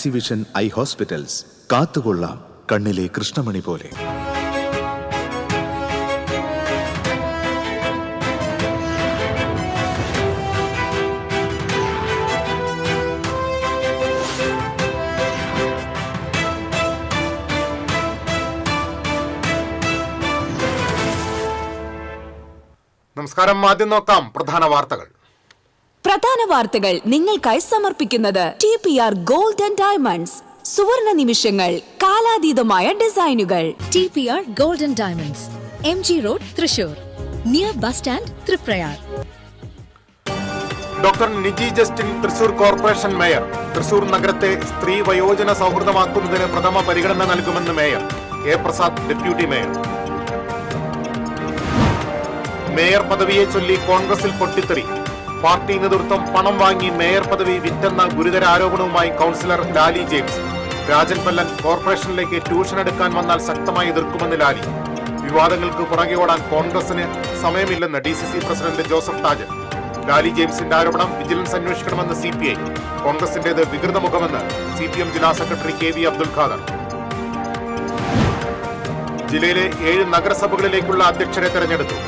Galaxy vision eye hospitals. കാത്തുകൊള്ളാം കണ്ണിലെ കൃഷ്ണമണി പോലെ. നമസ്കാരം. ആദ്യം നോക്കാം പ്രധാന വാർത്തകൾ. നിങ്ങൾക്കായി സമർപ്പിക്കുന്നത് TPR ഗോൾഡ് ആൻഡ് ഡയമണ്ട്സ്. സുവർണ നിമിഷങ്ങൾ, കാലാതീതമായ ഡിസൈനുകൾ. TPR gold and diamonds, MG road, Thrissur, near bus stand, Triprayar. Doctor Niji Justin Thrissur corporation mayor. Thrissur നഗരത്തെ സ്ത്രീ വയോജന സൗഹൃദമാക്കുന്നതിന് പ്രഥമ പരിഗണന നൽകുമെന്ന് mayor A Prasad deputy mayor. Mayor പദവിയെ ചൊല്ലി കോൺഗ്രസിൽ പൊട്ടിത്തെറി. പാർട്ടി നേതൃത്വം പണം വാങ്ങി മേയർ പദവി വിറ്റെന്ന ഗുരുതര ആരോപണവുമായി കൗൺസിലർ ലാലി ജെയിംസ്. രാജൻ പല്ലൻ കോർപ്പറേഷനിലേക്ക് ട്യൂഷൻ എടുക്കാൻ വന്നാൽ ശക്തമായി എതിർക്കുമെന്ന് ലാലി. വിവാദങ്ങൾക്ക് പുറകെ ഓടാൻ കോൺഗ്രസിന് സമയമില്ലെന്ന് DCC president Joseph Tajan. Lali ജെയിംസിന്റെ ആരോപണം വിജിലൻസ് അന്വേഷിക്കണമെന്ന് CPI. കോൺഗ്രസിന്റേത് വികൃത മുഖമെന്ന് CPM ജില്ലാ സെക്രട്ടറി KV അബ്ദുൽ ഖാദർ. ജില്ലയിലെ 7 നഗരസഭകളിലേക്കുള്ള അധ്യക്ഷരെ തെരഞ്ഞെടുത്തു.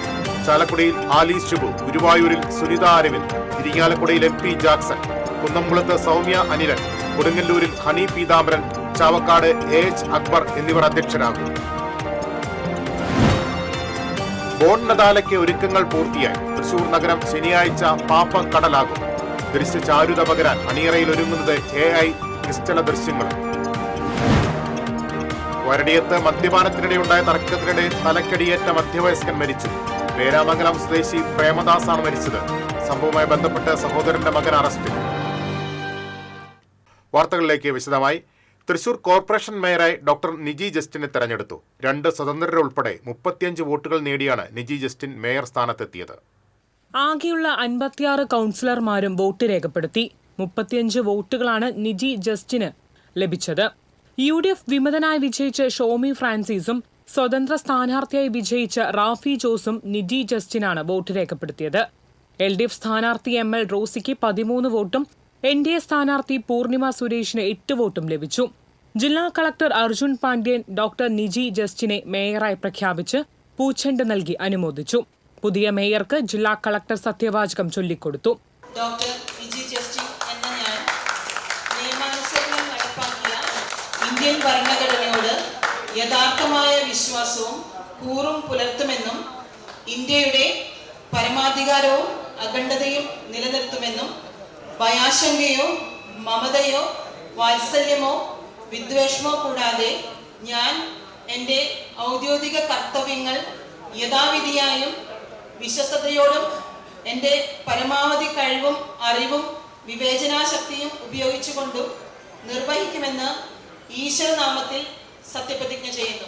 ചാലക്കുടിയിൽ ആലീസ് ഷിബു, ഗുരുവായൂരിൽ സുനിത അരവിന്ദ്, ഇരിങ്ങാലക്കുടയിൽ MP ജാക്സൺ, കുന്നംകുളത്ത് സൗമ്യ അനിലൻ, കൊടുങ്ങല്ലൂരിൽ ഹണി പീതാംബരൻ, ചാവക്കാട് AH അക്ബർ എന്നിവർ അധ്യക്ഷരാകും. ബോൺനദാലയ്ക്ക് ഒരുക്കങ്ങൾ പൂർത്തിയായി. തൃശൂർ നഗരം ശനിയാഴ്ച പാപ്പക്കടലാകും. ദൃശ്യ ചാരുത പകരാൻ അണിയറയിൽ ഒരുങ്ങുന്നത് AI നിശ്ചല ദൃശ്യങ്ങൾ. വരടിയത്ത് മദ്യപാനത്തിനിടെയുണ്ടായ തർക്കത്തിനിടെ തലക്കടിയേറ്റ മധ്യവയസ്കൻ മരിച്ചു. പേരാമംഗലം സ്വദേശി പ്രേമദാസാണ് മരിച്ചത്. സംഭവവുമായി ബന്ധപ്പെട്ട് സഹോദരന്റെ മകൻ അറസ്റ്റിൽ. വാർത്തകളിലേക്ക് വിശദമായി. തൃശൂർ കോർപ്പറേഷൻ മേയറായി ഡോക്ടർ നിജി ജസ്റ്റിനെ തെരഞ്ഞെടുത്തു. 2 സ്വതന്ത്രരുൾപ്പെടെ 35 വോട്ടുകൾ നേടിയാണ് നിജി ജസ്റ്റിൻ മേയർ സ്ഥാനത്തെത്തിയത്. ആകെയുള്ള 56 കൗൺസിലർമാരും വോട്ട് രേഖപ്പെടുത്തി. 35 വോട്ടുകളാണ് നിജി ജസ്റ്റിന് ലഭിച്ചത്. UDF വിമതനായി വിജയിച്ച ഷോമി ഫ്രാൻസിസും സ്വതന്ത്ര സ്ഥാനാർത്ഥിയായി വിജയിച്ച റാഫി ജോസും നിജി ജസ്റ്റിനാണ് വോട്ട് രേഖപ്പെടുത്തിയത്. LDF സ്ഥാനാർത്ഥി ML റോസിക്ക് 13 വോട്ടും NDA സ്ഥാനാർത്ഥി പൂർണിമ സുരേഷിന് 8 വോട്ടും ലഭിച്ചു. ജില്ലാ കളക്ടർ അർജുൻ പാണ്ഡ്യൻ ഡോക്ടർ നിജി ജസ്റ്റിനെ മേയറായി പ്രഖ്യാപിച്ച് പൂച്ചെണ്ട് നൽകി അനുമോദിച്ചു. പുതിയ മേയർക്ക് ജില്ലാ കളക്ടർ സത്യവാചകം ചൊല്ലിക്കൊടുത്തു. ഡോക്ടർ നിജി ജസ്റ്റിൻ എന്ന ഞാൻ നിയമാനുസരണം നടപ്പാക്കിയ ഇന്ത്യൻ ഭരണഘടനയോട് യഥാർത്ഥമായ വിശ്വാസവും കൂറും പുലർത്തുമെന്നും ഇന്ത്യയുടെ പരമാധികാരവും അഖണ്ഡതയും നിലനിർത്തുമെന്നും ഭയാശങ്കയോ മമതയോ വാത്സല്യമോ വിദ്വേഷമോ കൂടാതെ ഞാൻ എൻ്റെ ഔദ്യോഗിക കർത്തവ്യങ്ങൾ യഥാവിധിയായും വിശ്വസ്തയോടും എൻ്റെ പരമാവധി കഴിവും അറിവും വിവേചനാശക്തിയും ഉപയോഗിച്ചുകൊണ്ടും നിർവഹിക്കുമെന്ന് ഈശ്വരനാമത്തിൽ സത്യപ്രതിജ്ഞ ചെയ്യുന്നു.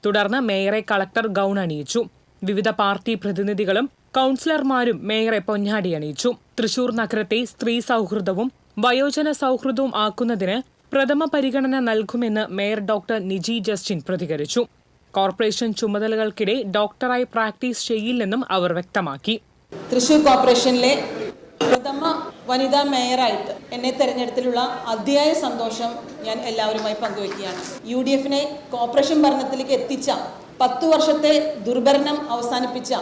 തുടർന്ന് മേയറെ കളക്ടർ ഗൗൺ അണിയിച്ചു. വിവിധ പാർട്ടി പ്രതിനിധികളും കൗൺസിലർമാരും മേയറെ പൊന്നാടി അണിയിച്ചു. തൃശൂർ നഗരത്തെ സ്ത്രീ സൗഹൃദവും വയോജന സൗഹൃദവും ആക്കുന്നതിന് പ്രഥമ പരിഗണന നൽകുമെന്ന് മേയർ ഡോക്ടർ നിജി ജസ്റ്റിൻ പ്രതികരിച്ചു. കോർപ്പറേഷൻ ചുമതലകൾക്കിടെ ഡോക്ടറായി പ്രാക്ടീസ് ചെയ്യില്ലെന്നും അവർ വ്യക്തമാക്കി. തൃശൂർ കോർപ്പറേഷനിലെ പ്രഥമ വനിതാ മേയറായിട്ട് എന്നെ തെരഞ്ഞെടുത്തിലുള്ള അതിയായ സന്തോഷം ഞാൻ എല്ലാവരുമായി പങ്കുവയ്ക്കുകയാണ്. UDFനെ കോർപ്പറേഷൻ ഭരണത്തിലേക്ക് എത്തിച്ച 10 വർഷത്തെ ദുർഭരണം അവസാനിപ്പിച്ച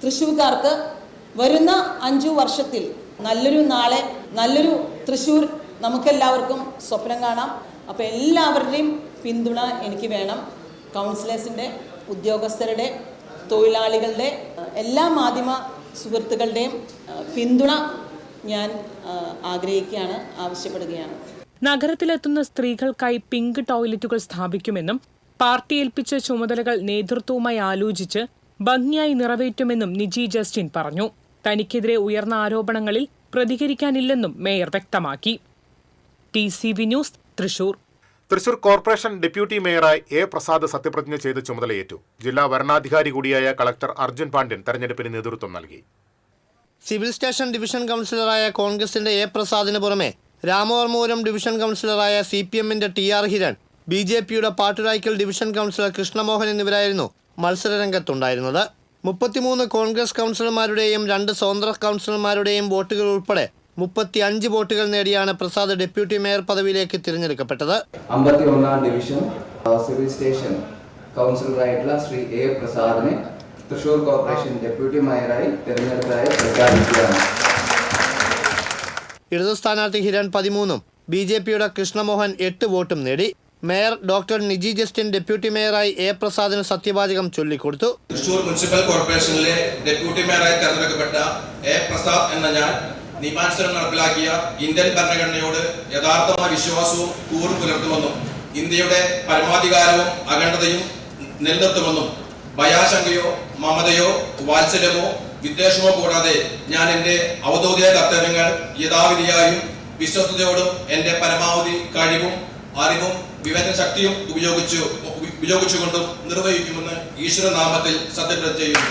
തൃശൂർക്കാർക്ക് വരുന്ന 5 വർഷത്തിൽ നല്ലൊരു നാളെ, നല്ലൊരു തൃശൂർ നമുക്കെല്ലാവർക്കും സ്വപ്നം കാണാം. അപ്പോൾ എല്ലാവരുടെയും പിന്തുണ എനിക്ക് വേണം. കൗൺസിലേഴ്സിൻ്റെ, ഉദ്യോഗസ്ഥരുടെ, തൊഴിലാളികളുടെ, എല്ലാ മാധ്യമ സുഹൃത്തുക്കളുടെയും പിന്തുണ ഞാൻ ആഗ്രഹിക്കുകയാണ്, ആവശ്യപ്പെടുകയാണ്. നഗരത്തിലെത്തുന്ന സ്ത്രീകൾക്കായി പിങ്ക് ടോയ്ലറ്റുകൾ സ്ഥാപിക്കുമെന്നും പാർട്ടി ഏൽപ്പിച്ച ചുമതലകൾ നേതൃത്വവുമായി ആലോചിച്ച് ഭംഗിയായി നിറവേറ്റുമെന്നും നിജി ജസ്റ്റിൻ പറഞ്ഞു. തനിക്കെതിരെ ഉയർന്ന ആരോപണങ്ങളിൽ പ്രതികരിക്കാനില്ലെന്നും മേയർ വ്യക്തമാക്കി. TCV news, Thrissur. Thrissur corporation deputy മേയറായി എ പ്രസാദ് സത്യപ്രതിജ്ഞ ചെയ്ത് ചുമതലയേറ്റു. ജില്ലാ വരണാധികാരി കൂടിയായ കളക്ടർ അർജുൻ പാണ്ഡ്യൻ തെരഞ്ഞെടുപ്പിന് നേതൃത്വം നൽകി. സിവിൽ സ്റ്റേഷൻ ഡിവിഷൻ കൗൺസിലറായ കോൺഗ്രസിന്റെ എ പ്രസാദിന് പുറമെ രാമവർമ്മപുരം ഡിവിഷൻ കൗൺസിലറായ CPMന്റെ TR ഹിരൺ, BJPയുടെ പാട്ടുരായ്ക്കൽ ഡിവിഷൻ കൗൺസിലർ കൃഷ്ണമോഹൻ എന്നിവരായിരുന്നു മത്സരരംഗത്തുണ്ടായിരുന്നത്. 33 കോൺഗ്രസ് കൗൺസിലർമാരുടെയും 2 സ്വതന്ത്ര കൗൺസിലർമാരുടെയും വോട്ടുകൾ ഉൾപ്പെടെ 35 വോട്ടുകൾ നേടിയാണ് പ്രസാദ് ഡെപ്യൂട്ടി മേയർ പദവിയിലേക്ക് തിരഞ്ഞെടുക്കപ്പെട്ടത്. 51ാം ഡിവിഷൻ സിവിൽ സ്റ്റേഷൻ കൗൺസിലറായിട്ടുള്ള ശ്രീ എ പ്രസാദിനെ തൃശൂർ കോർപ്പറേഷൻ ഡെപ്യൂട്ടി മേയറായി തിരഞ്ഞെടുത്തതായി പ്രഖ്യാപിക്കുകയാണ്. ഇടതു സ്ഥാനാർത്ഥി ഹിരൺ 13ഉം BJPയുടെ കൃഷ്ണമോഹൻ 8 വോട്ടും നേടി. Mayor doctor Niji Justin deputy മേയറായി എ പ്രസാദിന് സത്യവാചകം ചൊല്ലിക്കൊടുത്തു. തൃശൂർ മുനിസിപ്പൽ കോർപ്പറേഷനിലെ ഡെപ്യൂട്ടി മേയറായി തെരഞ്ഞെടുക്കപ്പെട്ട എ പ്രസാദ് എന്ന ഞാൻ നിയമാനുസരണം നടപ്പിലാക്കിയ ഇന്ത്യൻ ഭരണഘടനയോട് യഥാർത്ഥമായ വിശ്വാസവും കൂറും പുലർത്തുമെന്നും ഇന്ത്യയുടെ പരമാധികാരവും അഖണ്ഡതയും നിലനിർത്തുമെന്നും ഭയാശങ്കയോ മമതയോ വാത്സല്യമോ വിദ്വേഷമോ കൂടാതെ ഞാൻ എൻ്റെ ഔദ്യോഗിക കർത്തവ്യങ്ങൾ യഥാവിധിയായും വിശ്വസ്തയോടും എൻ്റെ പരമാവധി കഴിവും അറിവും വിവേചന ശക്തിയും ഉപയോഗിച്ചുകൊണ്ടും നിർവഹിക്കുമെന്ന് ഈശ്വരനാമത്തിൽ സത്യപ്രതിജ്ഞ ചെയ്യുന്നു.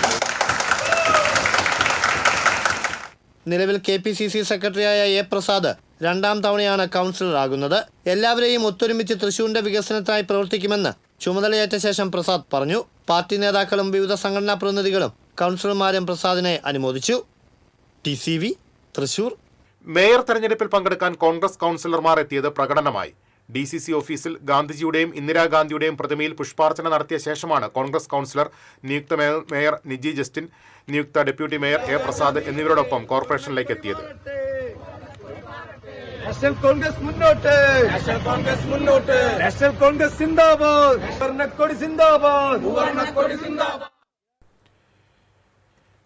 നിലവിൽ KPCC സെക്രട്ടറിയായ എ പ്രസാദ് 2ാം തവണയാണ് കൗൺസിലറാകുന്നത്. എല്ലാവരെയും ഒത്തൊരുമിച്ച് തൃശൂരിന്റെ വികസനത്തിനായി പ്രവർത്തിക്കുമെന്ന് ചുമതലയേറ്റ ശേഷം പ്രസാദ് പറഞ്ഞു. പാർട്ടി നേതാക്കളും വിവിധ സംഘടനാ പ്രതിനിധികളും കൗൺസിലർമാരും പ്രസാദിനെ അനുമോദിച്ചു. TCV തൃശൂർ. മേയർ തെരഞ്ഞെടുപ്പിൽ പങ്കെടുക്കാൻ കോൺഗ്രസ് കൗൺസിലർമാർ എത്തിയത് പ്രകടനമായി. DCC ഓഫീസിൽ ഗാന്ധിജിയുടെയും ഇന്ദിരാഗാന്ധിയുടെയും പ്രതിമയിൽ പുഷ്പാർച്ചന നടത്തിയ ശേഷമാണ് കോൺഗ്രസ് കൗൺസിലർ, നിയുക്ത മേയർ നിജി ജസ്റ്റിൻ, നിയുക്ത ഡെപ്യൂട്ടി മേയർ എ പ്രസാദ് എന്നിവരോടൊപ്പം കോർപ്പറേഷനിലേക്ക് എത്തിയത്.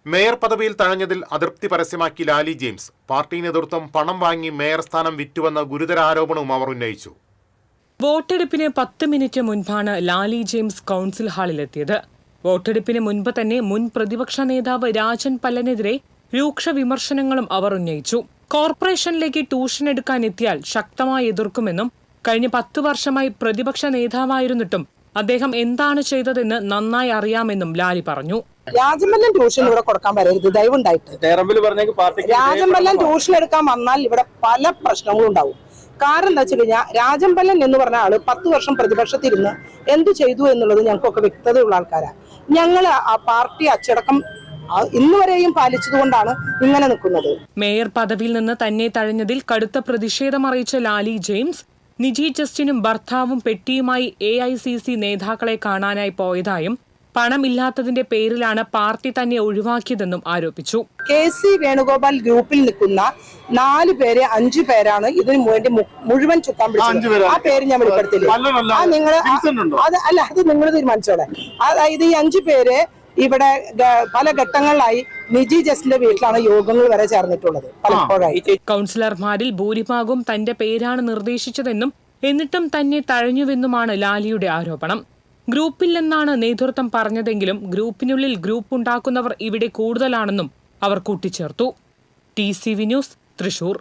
മേയർ പദവിയിൽ തഴഞ്ഞതിൽ അതൃപ്തി പരസ്യമാക്കി ലാലി ജെയിംസ്. പാർട്ടി നേതൃത്വം പണം വാങ്ങി മേയർ സ്ഥാനം വിറ്റുവെന്ന ഗുരുതര ആരോപണവും അവർ ഉന്നയിച്ചു. വോട്ടെടുപ്പിന് 10 മിനിറ്റ് മുൻപാണ് ലാലി ജെയിംസ് കൗൺസിൽ ഹാളിലെത്തിയത്. വോട്ടെടുപ്പിന് മുൻപ് തന്നെ മുൻ പ്രതിപക്ഷ നേതാവ് രാജൻ പല്ലനെതിരെ രൂക്ഷ വിമർശനങ്ങളും അവർ ഉന്നയിച്ചു. കോർപ്പറേഷനിലേക്ക് ട്യൂഷൻ എടുക്കാൻ എത്തിയാൽ ശക്തമായി എതിർക്കുമെന്നും കഴിഞ്ഞ 10 വർഷമായി പ്രതിപക്ഷ നേതാവായിരുന്നിട്ടും അദ്ദേഹം എന്താണ് ചെയ്തതെന്ന് നന്നായി അറിയാമെന്നും ലാലി പറഞ്ഞു. രാജമല്ലൻ ട്യൂഷൻ ഇവിടെ കൊടുക്കാൻ വരരുത്, ദയവുണ്ടായിട്ട്. രാജമല്ലൻ ട്യൂഷൻ എടുക്കാൻ വന്നാൽ ഇവിടെ പല പ്രശ്നങ്ങളും ഉണ്ടാവും. കാരണം എന്താ വെച്ച് കഴിഞ്ഞാൽ രാജമ്പല്ലൻ എന്ന് പറഞ്ഞ ആള് 10 വർഷം പ്രതിപക്ഷത്തിരുന്ന് എന്തു ചെയ്തു എന്നുള്ളത് ഞങ്ങൾക്കൊക്കെ വ്യക്തതയുള്ള ആൾക്കാരാണ്. ഞങ്ങൾ ആ പാർട്ടി അച്ചടക്കം ഇന്ന് വരെയും പാലിച്ചതുകൊണ്ടാണ് ഇങ്ങനെ നിൽക്കുന്നത്. മേയർ പദവിയിൽ നിന്ന് തന്നെ തഴഞ്ഞതിൽ കടുത്ത പ്രതിഷേധം അറിയിച്ച ലാലി ജെയിംസ് നിജി ജസ്റ്റിനും ഭർത്താവും പെട്ടിയുമായി AICC നേതാക്കളെ കാണാനായി പോയതായും പണമില്ലാത്തതിന്റെ പേരിലാണ് പാർട്ടി തന്നെ ഒഴിവാക്കിയതെന്നും ആരോപിച്ചു. KC വേണുഗോപാൽ ഗ്രൂപ്പിൽ നിൽക്കുന്ന 4 പേര് 5 പേരാണ് ഇതിനു വേണ്ടി മുഴുവൻ ചുക്കാൻ പിടിച്ചത്. ആ പേര് ഞാൻ വെളിപ്പെടുത്തില്ല. അത് നിങ്ങൾ തീരുമാനിച്ചോളെ. അതായത് ഈ 5 പേര് ഇവിടെ പല ഘട്ടങ്ങളിലായി നിജി ജസ്റ്റിന്റെ വീട്ടിലാണ് യോഗങ്ങൾ വരെ ചേർന്നിട്ടുള്ളത് പലപ്പോഴായി. കൗൺസിലർമാരിൽ ഭൂരിഭാഗവും തന്റെ പേരാണ് നിർദ്ദേശിച്ചതെന്നും എന്നിട്ടും തന്നെ തഴഞ്ഞുവെന്നുമാണ് ലാലിയുടെ ആരോപണം. ഗ്രൂപ്പിൽ നിന്നാണ് നേതൃത്വം പറഞ്ഞതെങ്കിലും ഗ്രൂപ്പിനുള്ളിൽ ഗ്രൂപ്പ് ഉണ്ടാക്കുന്നവർ ഇവിടെ കൂടുതലാണെന്നും അവർ കൂട്ടിച്ചേർത്തു. TCV news Thrissur.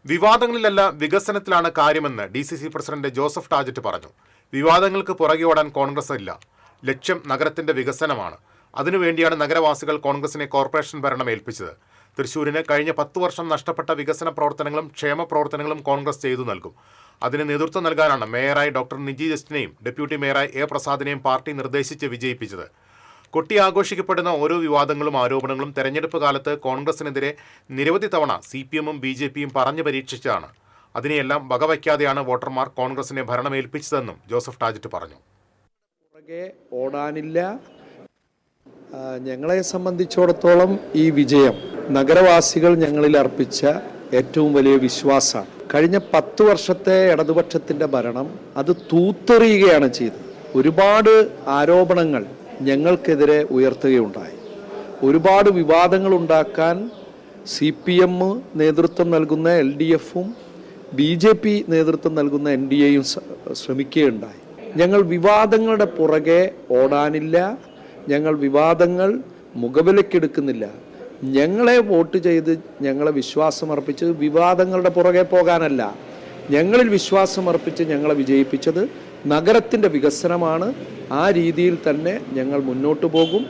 വിവാദങ്ങളിലല്ല വികസനത്തിലാണ് കാര്യമെന്ന് DCC പ്രസിഡന്റ് ജോസഫ് ടാജറ്റ് പറഞ്ഞു. വിവാദങ്ങൾക്ക് പുറകെ ഓടാൻ കോൺഗ്രസ് ഇല്ല. ലക്ഷ്യം നഗരത്തിന്റെ വികസനമാണ്. അതിനുവേണ്ടിയാണ് നഗരവാസികൾ കോൺഗ്രസിനെ കോർപ്പറേഷൻ ഭരണം ഏൽപ്പിച്ചത്. തൃശൂരിന് കഴിഞ്ഞ 10 വർഷം നഷ്ടപ്പെട്ട വികസന പ്രവർത്തനങ്ങളും ക്ഷേമ പ്രവർത്തനങ്ങളും കോൺഗ്രസ് ചെയ്തു നൽകും. അതിന് നേതൃത്വം നൽകാനാണ് മേയറായി ഡോക്ടർ നിജി ജസ്റ്റിനെയും ഡെപ്യൂട്ടി മേയറായി എ പ്രസാദിനെയും പാർട്ടി നിർദ്ദേശിച്ച് വിജയിപ്പിച്ചത്. കൊട്ടി ആഘോഷിക്കപ്പെടുന്ന ഓരോ വിവാദങ്ങളും ആരോപണങ്ങളും തെരഞ്ഞെടുപ്പ് കാലത്ത് കോൺഗ്രസിനെതിരെ നിരവധി തവണ CPMഉം BJPയും പറഞ്ഞു പരീക്ഷിച്ചതാണ്. അതിനെയെല്ലാം വകവയ്ക്കാതെയാണ് വോട്ടർമാർ കോൺഗ്രസിനെ ഭരണമേൽപ്പിച്ചതെന്നും ജോസഫ് ടാജറ്റ് പറഞ്ഞു. ഓടാനില്ല. ഞങ്ങളെ സംബന്ധിച്ചിടത്തോളം ഈ വിജയം നഗരവാസികൾ ഞങ്ങളിൽ അർപ്പിച്ച ഏറ്റവും വലിയ വിശ്വാസമാണ്. കഴിഞ്ഞ 10 വർഷത്തെ ഇടതുപക്ഷത്തിൻ്റെ ഭരണം അത് തൂത്തെറിയുകയാണ് ചെയ്തത്. ഒരുപാട് ആരോപണങ്ങൾ ഞങ്ങൾക്കെതിരെ ഉയർത്തുകയുണ്ടായി. ഒരുപാട് വിവാദങ്ങൾ ഉണ്ടാക്കാൻ CPM നേതൃത്വം നൽകുന്ന LDFഉം BJP നേതൃത്വം നൽകുന്ന NDAയും ശ്രമിക്കുകയുണ്ടായി. ഞങ്ങൾ വിവാദങ്ങളുടെ പുറകെ ഓടാനില്ല. ഞങ്ങൾ വിവാദങ്ങൾ മുഖവിലക്കെടുക്കുന്നില്ല. ഞങ്ങളെ വോട്ട് ചെയ്ത് ഞങ്ങളെ വിശ്വാസമർപ്പിച്ചത് വിവാദങ്ങളുടെ പുറകെ പോകാനല്ല. ഞങ്ങളിൽ വിശ്വാസമർപ്പിച്ച് ഞങ്ങളെ വിജയിപ്പിച്ചത് നഗരത്തിൻ്റെ വികസനമാണ്. ആ രീതിയിൽ തന്നെ ഞങ്ങൾ മുന്നോട്ട് പോകും.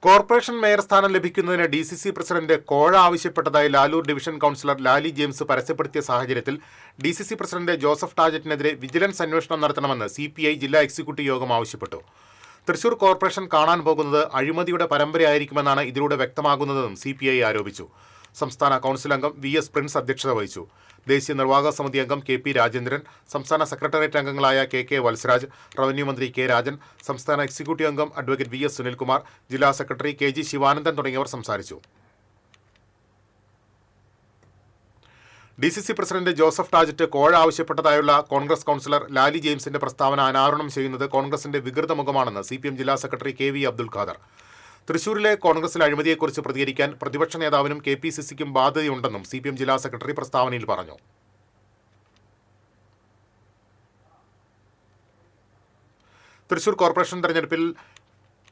കോർപ്പറേഷൻ മേയർ സ്ഥാനം ലഭിക്കുന്നതിന് DCC പ്രസിഡന്റ് കോഴ ആവശ്യപ്പെട്ടതായി Lalur division councillor Lali James പരസ്യപ്പെടുത്തിയ സാഹചര്യത്തിൽ DCC പ്രസിഡന്റ് ജോസഫ് ടാജറ്റിനെതിരെ വിജിലൻസ് അന്വേഷണം നടത്തണമെന്ന് CPI ജില്ലാ എക്സിക്യൂട്ടീവ് യോഗം ആവശ്യപ്പെട്ടു. തൃശൂർ കോർപ്പറേഷൻ കാണാൻ പോകുന്നത് അഴിമതിയുടെ പരമ്പരയായിരിക്കുമെന്നാണ് ഇതിലൂടെ വ്യക്തമാകുന്നതെന്നും CPI ആരോപിച്ചു. സംസ്ഥാന കൗൺസിൽ അംഗം VS പ്രിൻസ് അധ്യക്ഷത വഹിച്ചു. ദേശീയ നിർവാഹക സമിതി അംഗം KP രാജേന്ദ്രൻ, സംസ്ഥാന സെക്രട്ടേറിയറ്റ് അംഗങ്ങളായ KK വത്സരാജ്, റവന്യൂ മന്ത്രി K രാജൻ, സംസ്ഥാന എക്സിക്യൂട്ടീവ് അംഗം അഡ്വക്കേറ്റ് VS സുനിൽകുമാർ, ജില്ലാ സെക്രട്ടറി KG ശിവാനന്ദൻ തുടങ്ങിയവർ സംസാരിച്ചു. DCC പ്രസിഡന്റ് ജോസഫ് ടാജറ്റ് കോഴ ആവശ്യപ്പെട്ടതായുള്ള കോൺഗ്രസ് കൗൺസിലർ ലാലി ജെയിംസിന്റെ പ്രസ്താവന അനാവരണം ചെയ്യുന്നത് കോൺഗ്രസിന്റെ വികൃത മുഖമാണെന്ന് CPM ജില്ലാ സെക്രട്ടറി KV അബ്ദുൽ ഖാദർ. തൃശൂരിലെ കോൺഗ്രസിലെ അഴിമതിയെക്കുറിച്ച് പ്രതികരിക്കാൻ പ്രതിപക്ഷ നേതാവിനും KPCCക്കും ബാധ്യതയുണ്ടെന്നും CPM ജില്ലാ സെക്രട്ടറി പ്രസ്താവനയിൽ പറഞ്ഞു. തൃശൂർ കോർപ്പറേഷൻ തെരഞ്ഞെടുപ്പിൽ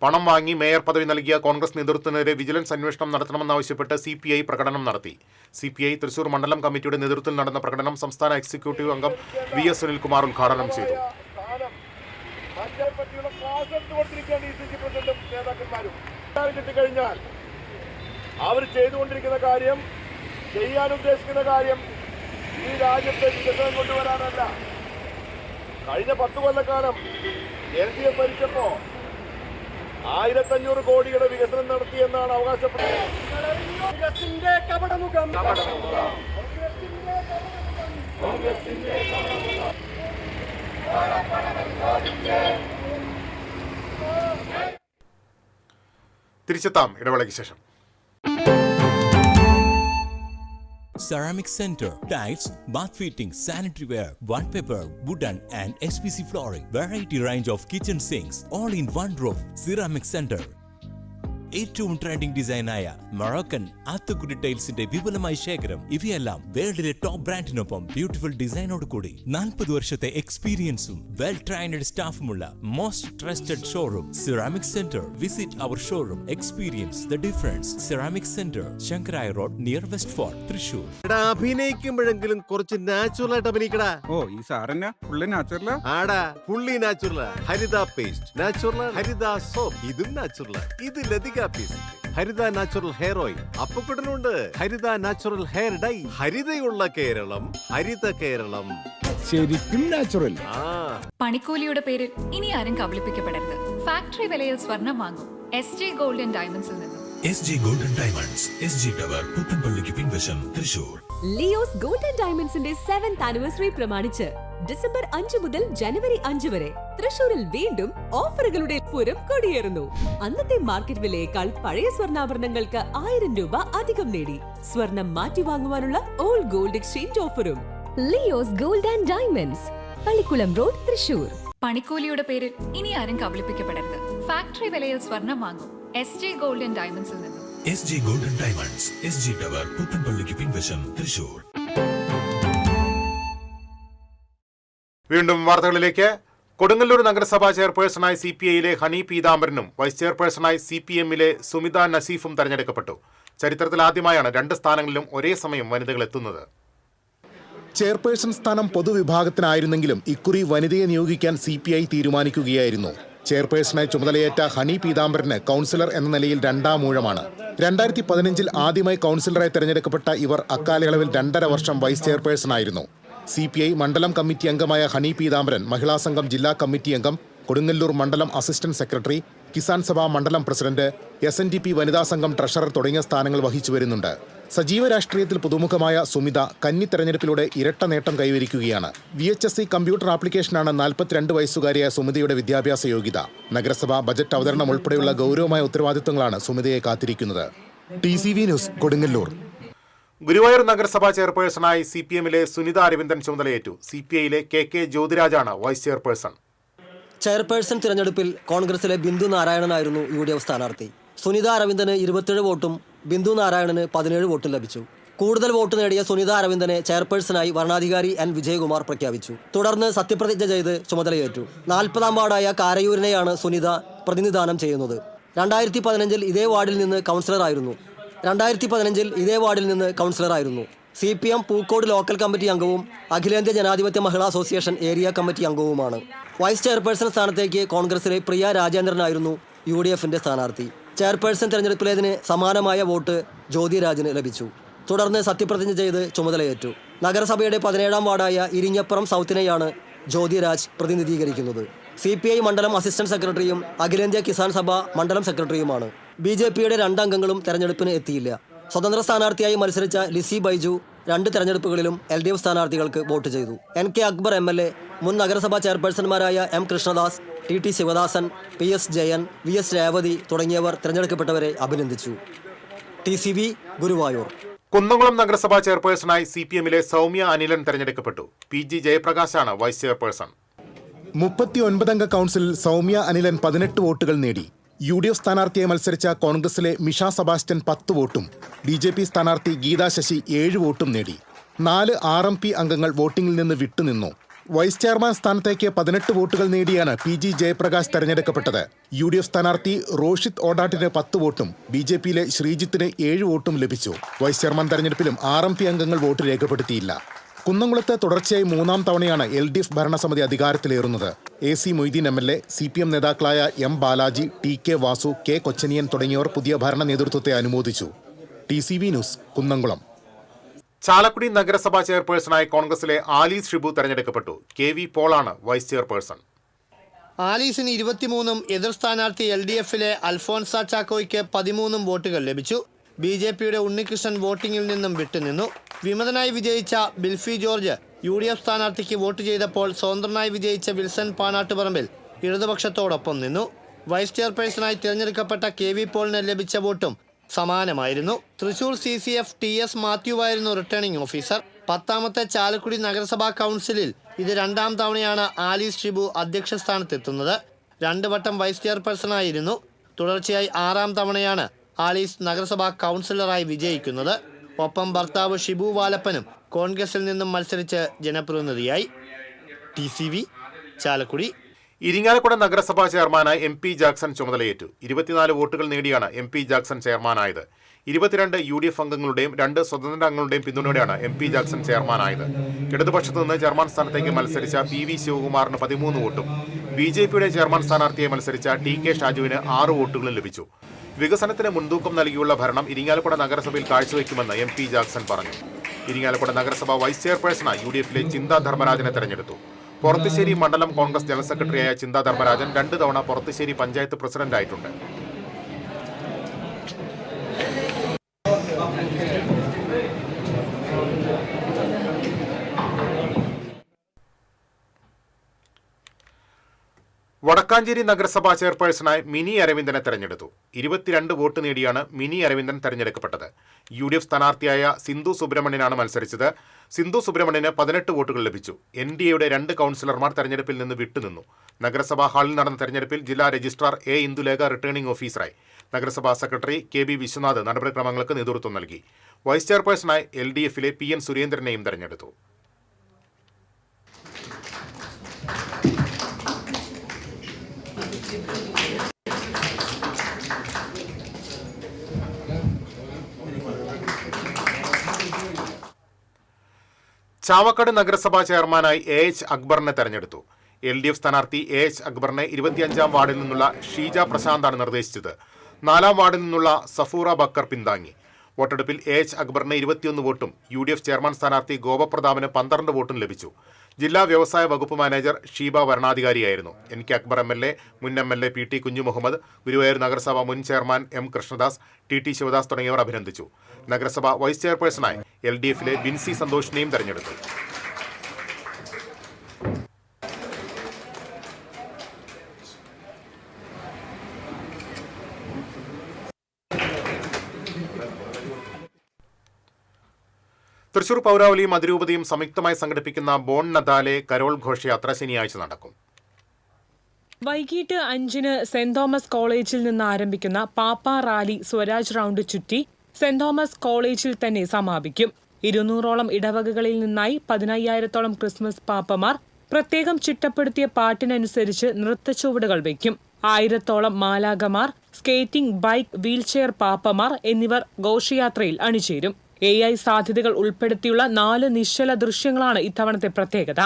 പണം വാങ്ങി മേയർ പദവി നൽകിയ കോൺഗ്രസ് നേതൃത്വത്തിനെതിരെ വിജിലൻസ് അന്വേഷണം നടത്തണമെന്നാവശ്യപ്പെട്ട് CPI പ്രകടനം നടത്തി. CPI തൃശൂർ മണ്ഡലം കമ്മിറ്റിയുടെ നേതൃത്വത്തിൽ നടന്ന പ്രകടനം സംസ്ഥാന എക്സിക്യൂട്ടീവ് അംഗം VS സുനിൽകുമാർ ഉദ്ഘാടനം ചെയ്തു. കിട്ടിക്കഴിഞ്ഞാൽ അവർ ചെയ്തുകൊണ്ടിരിക്കുന്ന കാര്യം, ചെയ്യാൻ ഉദ്ദേശിക്കുന്ന കാര്യം ഈ രാജ്യത്തെ വികസനം കൊണ്ടുവരാനല്ല. കഴിഞ്ഞ 10 കൊല്ലക്കാലം LDF ഭരിച്ചപ്പോ 1500 കോടിയുടെ വികസനം നടത്തിയെന്നാണ് അവകാശപ്പെടുന്നത്. തിരിച്ചെത്താം ഇടവേളയ്ക്ക് ശേഷം. Ceramic Center, tiles, bath fittings, sanitary ware, wallpaper, wooden and SPC flooring, variety range of kitchen sinks, all in one roof. Ceramic Center. ഏറ്റവും ട്രെൻഡിംഗ് ഡിസൈനായ മൊറോക്കൻ ആത്തുക്കുടി ടൈൽസിന്റെ വിപുലമായ ശേഖരം. ഇവയെല്ലാം വേൾഡിലെ ടോപ്പ് ബ്രാൻഡിനൊപ്പം ബ്യൂട്ടിഫുൾ ഡിസൈനോട് കൂടി 40 വർഷത്തെ എക്സ്പീരിയൻസും വെൽ ട്രെയിൻഡ് സ്റ്റാഫുമുള്ള most trusted showroom ceramic centre. Visit our showroom, experience the difference. Ceramic centre, Shankaraiya road, near west fort, Thrissur. അഭിനയിക്കുമ്പോഴെങ്കിലും കുറച്ച് നാച്ചുറൽ ആയിട്ട് അഭിനയിക്കടാ. ഈ സാറന്നെ ഫുള്ളി നാച്ചുറലാ? ആടാ, fully natural. Haritha paste natural, Haritha soap ഇതും നാച്ചുറൽ. ഇത് Lathika Haritha natural hair oil അപ്പക്കുട്ടനുണ്ട്. Haritha natural hair dye. ഹരിതയുള്ള കേരളം, ഹരിത കേരളം, ശരിക്കും നാച്ചുറൽ. പണിക്കൂലിയുടെ പേരിൽ ഇനി ആരും കബളിപ്പിക്കപ്പെടരുത്. ഫാക്ടറി വിലയിൽ സ്വർണം വാങ്ങും SJ ഗോൾഡ് ആൻഡ് ഡയമണ്ട്സിൽ നിന്നും. SJ gold and diamonds, SG tower, പുത്തൻപള്ളിക്ക് പിൻവശം, തൃശൂർ. ലിയോസ് ഗോൾഡ് ആൻഡ് ഡയമണ്ട്സിന്റെ 7th ആനിവേഴ്സറി പ്രമാണിച്ച് ഡിസംബർ 5 മുതൽ ജനുവരി 5 വരെ തൃശൂരിൽ വീണ്ടും ഓഫറുകളുടെ പൂരം കൊടിയേറുന്നു. അന്നത്തെ മാർക്കറ്റ് വിലയേക്കാൾ പഴയ സ്വർണ്ണാഭരണങ്ങൾക്ക് 1000 രൂപ അധികം നേടി. സ്വർണം മാറ്റി വാങ്ങുവാനുള്ള ഓൾഡ് ഗോൾഡ് എക്സ്ചേഞ്ച് ഓഫറും. Leo's gold and diamonds, Pallikulam road, Thrissur. പണിക്കൂലിയുടെ പേരിൽ ഇനി ആരും കബളിപ്പിക്കപ്പെടരുത്. ഫാക്ടറി വിലയിൽ സ്വർണം വാങ്ങും SJ ഗോൾഡ് ആൻഡ് ഡയമണ്ട്സിൽ നിന്നും. SJ gold and diamonds, SG tower, പുത്തൻപള്ളിക്ക് പിൻവശം, തൃശൂർ. വീണ്ടും വാർത്തകളിലേക്ക്. കൊടുങ്ങല്ലൂർ നഗരസഭാ ചെയർപേഴ്സണായി CPIയിലെ ഹണി പീതാംബരനും വൈസ് ചെയർപേഴ്സണായി CPMലെ സുമിത നസീഫും തെരഞ്ഞെടുക്കപ്പെട്ടു. ചരിത്രത്തിൽ ആദ്യമായാണ് 2 സ്ഥാനങ്ങളിലും ഒരേ സമയം വനിതകൾ എത്തുന്നത്. ചെയർപേഴ്സൺ സ്ഥാനം പൊതുവിഭാഗത്തിനായിരുന്നെങ്കിലും ഇക്കുറി വനിതയെ നിയോഗിക്കാൻ CPI തീരുമാനിക്കുകയായിരുന്നു. ചെയർപേഴ്സണായി ചുമതലയേറ്റ ഹണി പീതാംബരന് കൗൺസിലർ എന്ന നിലയിൽ 2ാം ഊഴമാണ്. 2015 ആദ്യമായി കൗൺസിലറായി തെരഞ്ഞെടുക്കപ്പെട്ട ഇവർ അക്കാലയളവിൽ 2.5 വർഷം വൈസ് ചെയർപേഴ്സണായിരുന്നു. CPI മണ്ഡലം കമ്മിറ്റി അംഗമായ ഹണി പീതാംബരൻ മഹിളാ സംഘം ജില്ലാ കമ്മിറ്റി അംഗം, കൊടുങ്ങല്ലൂർ മണ്ഡലം അസിസ്റ്റന്റ് സെക്രട്ടറി, കിസാൻ സഭ മണ്ഡലം പ്രസിഡന്റ്, SNDP വനിതാ സംഘം ട്രഷറർ തുടങ്ങിയ സ്ഥാനങ്ങൾ വഹിച്ചു വരുന്നുണ്ട്. സജീവ രാഷ്ട്രീയത്തിൽ പുതുമുഖമായ സുമിത കന്നി തെരഞ്ഞെടുപ്പിലൂടെ ഇരട്ട നേട്ടം കൈവരിക്കുകയാണ്. VHSC കമ്പ്യൂട്ടർ ആപ്ലിക്കേഷനാണ് 42 വയസ്സുകാരിയായ സുമിതയുടെ വിദ്യാഭ്യാസ യോഗ്യത. നഗരസഭ ബജറ്റ് അവതരണം ഉൾപ്പെടെയുള്ള ഗൗരവമായ ഉത്തരവാദിത്തങ്ങളാണ് സുമിതയെ കാത്തിരിക്കുന്നത്. TCV news, Kodungallur. ഗുരുവായൂർ നഗരസഭാ ചെയർപേഴ്സണായി CPMലെ സുനിത അരവിന്ദൻ ചുമതലയേറ്റു. CPIയിലെ KK ജ്യോതിരാജാണ് വൈസ് ചെയർപേഴ്സൺ. ചെയർപേഴ്സൺ തിരഞ്ഞെടുപ്പിൽ കോൺഗ്രസിലെ ബിന്ദു നാരായണനായിരുന്നു UDF സ്ഥാനാർത്ഥി. സുനിത അരവിന്ദന് 27 വോട്ടും ബിന്ദു നാരായണന് 17 വോട്ടും ലഭിച്ചു. കൂടുതൽ വോട്ട് നേടിയ സുനിത അരവിന്ദനെ ചെയർപേഴ്സണായി വരണാധികാരി N വിജയകുമാർ പ്രഖ്യാപിച്ചു. തുടർന്ന് സത്യപ്രതിജ്ഞ ചെയ്ത് ചുമതലയേറ്റു. 40ാം വാർഡായ കാരയൂരിനെയാണ് സുനിത പ്രതിനിധാനം ചെയ്യുന്നത്. 2015 ഇതേ വാർഡിൽ നിന്ന് കൗൺസിലറായിരുന്നു. CPM പൂക്കോട് ലോക്കൽ കമ്മിറ്റി അംഗവും അഖിലേന്ത്യാ ജനാധിപത്യ മഹിളാ അസോസിയേഷൻ ഏരിയ കമ്മിറ്റി അംഗവുമാണ്. വൈസ് ചെയർപേഴ്സൺ സ്ഥാനത്തേക്ക് കോൺഗ്രസിലെ പ്രിയ രാജേന്ദ്രനായിരുന്നു UDFന്റെ സ്ഥാനാർത്ഥി. ചെയർപേഴ്സൺ തെരഞ്ഞെടുപ്പിലേതിന് സമാനമായ വോട്ട് ജ്യോതിരാജിന് ലഭിച്ചു. തുടർന്ന് സത്യപ്രതിജ്ഞ ചെയ്ത് ചുമതലയേറ്റു. നഗരസഭയുടെ 17ാം വാർഡായ ഇരിങ്ങപ്പുറം സൗത്തിനെയാണ് ജ്യോതിരാജ് പ്രതിനിധീകരിക്കുന്നത്. CPI മണ്ഡലം അസിസ്റ്റന്റ് സെക്രട്ടറിയും അഖിലേന്ത്യാ കിസാൻ സഭ മണ്ഡലം സെക്രട്ടറിയുമാണ്. BJPയുടെ 2 അംഗങ്ങളും തെരഞ്ഞെടുപ്പിന് എത്തിയില്ല. സ്വതന്ത്ര സ്ഥാനാർത്ഥിയായി മത്സരിച്ച ലിസി ബൈജു 2 തെരഞ്ഞെടുപ്പുകളിലും LDF സ്ഥാനാർത്ഥികൾക്ക് വോട്ട് ചെയ്തു. NK അക്ബർ MLA, മുൻ നഗരസഭാ ചെയർപേഴ്സൺമാരായ M Krishnadas, TT Sivadasan, PS Jayan, VS Revathi തുടങ്ങിയവർ തെരഞ്ഞെടുക്കപ്പെട്ടവരെ അഭിനന്ദിച്ചു. TCV ഗുരുവായൂർ. കുന്നംകുളം നഗരസഭാ ചെയർപേഴ്സണായി CPMലെ സൗമ്യ അനിലൻ തെരഞ്ഞെടുക്കപ്പെട്ടു. PG ജയപ്രകാശാണ് vice chairperson. 39 അംഗ കൗൺസിലിൽ സൗമ്യ അനിലൻ 18 വോട്ടുകൾ നേടി. UDF സ്ഥാനാർത്ഥിയെ മത്സരിച്ച കോൺഗ്രസിലെ മിഷ സെബാസ്റ്റ്യൻ 10 വോട്ടും BJP സ്ഥാനാർത്ഥി ഗീതാ ശശി 7 വോട്ടും നേടി. 4 RMP അംഗങ്ങൾ വോട്ടിംഗിൽ നിന്ന് വിട്ടുനിന്നു. വൈസ് ചെയർമാൻ സ്ഥാനത്തേക്ക് 18 വോട്ടുകൾ നേടിയാണ് PG ജയപ്രകാശ് തെരഞ്ഞെടുക്കപ്പെട്ടത്. UDF സ്ഥാനാർത്ഥി റോഷിത് ഓഡാട്ടിന് 10 വോട്ടും BJPയിലെ ശ്രീജിത്തിന് 7 വോട്ടും ലഭിച്ചു. വൈസ് ചെയർമാൻ തെരഞ്ഞെടുപ്പിലും RMP അംഗങ്ങൾ വോട്ട് രേഖപ്പെടുത്തിയില്ല. കുന്നംകുളത്ത് തുടർച്ചയായി 3-ാം തവണയാണ് LDF ഭരണസമിതി അധികാരത്തിലേറുന്നത്. AC മൊയ്തീൻ MLA, CPM നേതാക്കളായ M Balaji, TK Vasu, K Kochaniyan തുടങ്ങിയവർ പുതിയ ഭരണ നേതൃത്വത്തെ അനുമോദിച്ചു. TCV news, Kunnamkulam. ചാലക്കുടി നഗരസഭാ ചെയർപേഴ്സണായി കോൺഗ്രസിലെ ആലീസ് ഷിബു തെരഞ്ഞെടുക്കപ്പെട്ടു. KV പോളാണ് വൈസ് ചെയർപേഴ്സൺ. ആലീസിന് 23ഉം എതിർ സ്ഥാനാർത്ഥി LDFിലെ അൽഫോൻസ ചാക്കോയ്ക്ക് 13 വോട്ടുകൾ ലഭിച്ചു. BJPയുടെ ഉണ്ണികൃഷ്ണൻ വോട്ടിംഗിൽ നിന്നും വിട്ടുനിന്നു. വിമതനായി വിജയിച്ച ബിൽഫി ജോർജ് UDF സ്ഥാനാർത്ഥിക്ക് വോട്ട് ചെയ്തപ്പോൾ സ്വതന്ത്രനായി വിജയിച്ച വിൽസൺ പാനാട്ടുപറമ്പിൽ ഇടതുപക്ഷത്തോടൊപ്പം നിന്നു. വൈസ് ചെയർപേഴ്സണായി തിരഞ്ഞെടുക്കപ്പെട്ട KV പോളിന് ലഭിച്ച വോട്ടും സമാനമായിരുന്നു. തൃശൂർ CCF TS മാത്യുവായിരുന്നു റിട്ടേണിംഗ് ഓഫീസർ. 10ാമത്തെ ചാലക്കുടി നഗരസഭാ കൗൺസിലിൽ ഇത് 2ാം തവണയാണ് ആലീസ് ഷിബു അധ്യക്ഷ സ്ഥാനത്തെത്തുന്നത്. 2 വട്ടം വൈസ് ചെയർപേഴ്സണായിരുന്നു. തുടർച്ചയായി 6ാം തവണയാണ് ആലീസ് നഗരസഭാ കൗൺസിലറായി വിജയിക്കുന്നത്. ഒപ്പം ഭർത്താവ് ഷിബു വാലപ്പനും കോൺഗ്രസിൽ നിന്നും മത്സരിച്ച് ജനപ്രതിനിധിയായി. TCV ചാലക്കുടി. ഇരിങ്ങാലക്കുട നഗരസഭാ ചെയർമാനായി MP ജാക്സൺ ചുമതലയേറ്റു. 24 വോട്ടുകൾ നേടിയാണ് MP ജാക്സൺ ചെയർമാനായത്. 22 UDF അംഗങ്ങളുടെയും 2 സ്വതന്ത്ര അംഗങ്ങളുടെയും പിന്തുണയോടെയാണ് MP ജാക്സൺ ചെയർമാനായത്. ഇടതുപക്ഷത്തു നിന്ന് ചെയർമാൻ സ്ഥാനത്തേക്ക് മത്സരിച്ച PV ശിവകുമാറിന് 13 വോട്ടും BJPയുടെ ചെയർമാൻ സ്ഥാനാർത്ഥിയെ മത്സരിച്ച TK ഷാജുവിന് 6 വോട്ടുകളും ലഭിച്ചു. വികസനത്തിന് മുൻതൂക്കം നൽകിയുള്ള ഭരണം ഇരിങ്ങാലക്കുട നഗരസഭയിൽ കാഴ്ചവെക്കുമെന്ന് MP ജാക്സൺ പറഞ്ഞു. ഇരിങ്ങാലക്കുട നഗരസഭ വൈസ് ചെയർപേഴ്സണായി UDFിലെ ചിന്താ ധർമ്മരാജനെ തെരഞ്ഞെടുത്തു. പൊറത്തുശ്ശേരി മണ്ഡലം കോൺഗ്രസ് ജനറൽ സെക്രട്ടറിയായ ചിന്താ ധർമ്മരാജൻ 2 തവണ പൊറത്തുശ്ശേരി പഞ്ചായത്ത് പ്രസിഡന്റായിട്ടുണ്ട്. വടക്കാഞ്ചേരി നഗരസഭാ ചെയർപേഴ്സണായി മിനി അരവിന്ദനെ തെരഞ്ഞെടുത്തു. 22 വോട്ട് നേടിയാണ് മിനി അരവിന്ദൻ തെരഞ്ഞെടുക്കപ്പെട്ടത്. UDF സ്ഥാനാർത്ഥിയായ സിന്ധു സുബ്രഹ്മണ്യനാണ് മത്സരിച്ചത്. സിന്ധു സുബ്രഹ്മണ്യന് 18 വോട്ടുകൾ ലഭിച്ചു. NDAയുടെ 2 കൗൺസിലർമാർ തെരഞ്ഞെടുപ്പിൽ നിന്ന് വിട്ടുനിന്നു. നഗരസഭാ ഹാളിൽ നടന്ന തെരഞ്ഞെടുപ്പിൽ ജില്ലാ രജിസ്ട്രാർ A ഇന്ദുലേഖ റിട്ടേണിംഗ് ഓഫീസറായി. നഗരസഭാ സെക്രട്ടറി KB വിശ്വനാഥ് നടപടിക്രമങ്ങൾക്ക് നേതൃത്വം നൽകി. വൈസ് ചെയർപേഴ്സണായി LDFിലെ PN സുരേന്ദ്രനെയും തെരഞ്ഞെടുത്തു. ചാവക്കാട് നഗരസഭാ ചെയർമാനായി AH അക്ബറിനെ തെരഞ്ഞെടുത്തു. LDF സ്ഥാനാർത്ഥി AH അക്ബറിനെ 25ാം വാർഡിൽ നിന്നുള്ള ഷീജ പ്രശാന്താണ് നിർദ്ദേശിച്ചത്. 4ാം വാർഡിൽ നിന്നുള്ള സഫൂറ ബക്കർ പിന്താങ്ങി. വോട്ടെടുപ്പിൽ AH അക്ബറിന് 21 വോട്ടും UDF ചെയർമാൻ സ്ഥാനാർത്ഥി ഗോപപ്രതാപിന് 12 വോട്ടും ലഭിച്ചു. ജില്ലാ വ്യവസായ വകുപ്പ് മാനേജർ ഷീബ വരണാധികാരിയായിരുന്നു. NK അക്ബർ MLA, മുൻ MLA PT കുഞ്ഞു മുഹമ്മദ്, ഗുരുവായൂർ നഗരസഭ മുൻ chairman M Krishnadas, TT Sivadas തുടങ്ങിയവർ അഭിനന്ദിച്ചു. നഗരസഭ വൈസ് ചെയർപേഴ്സണായി LDFിലെ ബിൻസി സന്തോഷിനെയും തെരഞ്ഞെടുത്തു. തൃശൂർ പൗരാവലിയും അതിരൂപതയും സംയുക്തമായി സംഘടിപ്പിക്കുന്ന ബോൺ നദാലെ കരോൾ ഘോഷയാത്ര ശനിയാഴ്ച നടക്കും. വൈകിട്ട് 5-ന് സെന്റ് തോമസ് കോളേജിൽ നിന്ന് ആരംഭിക്കുന്ന പാപ്പ റാലി സ്വരാജ് റൗണ്ട് ചുറ്റി സെന്റ് തോമസ് കോളേജിൽ തന്നെ സമാപിക്കും. 200ഓളം ഇടവകകളിൽ നിന്നായി 15,000-ഓളം ക്രിസ്മസ് പാപ്പമാർ പ്രത്യേകം ചിട്ടപ്പെടുത്തിയ പാട്ടിനനുസരിച്ച് നൃത്തച്ചുവടുകൾ വയ്ക്കും. 1000-ഓളം മാലാകമാർ, സ്കേറ്റിംഗ്, ബൈക്ക്, വീൽചെയർ പാപ്പമാർ എന്നിവർ ഘോഷയാത്രയിൽ അണിചേരും. AI സാധ്യതകൾ ഉൾപ്പെടുത്തിയുള്ള 4 നിശ്ചല ദൃശ്യങ്ങളാണ് ഇത്തവണത്തെ പ്രത്യേകത.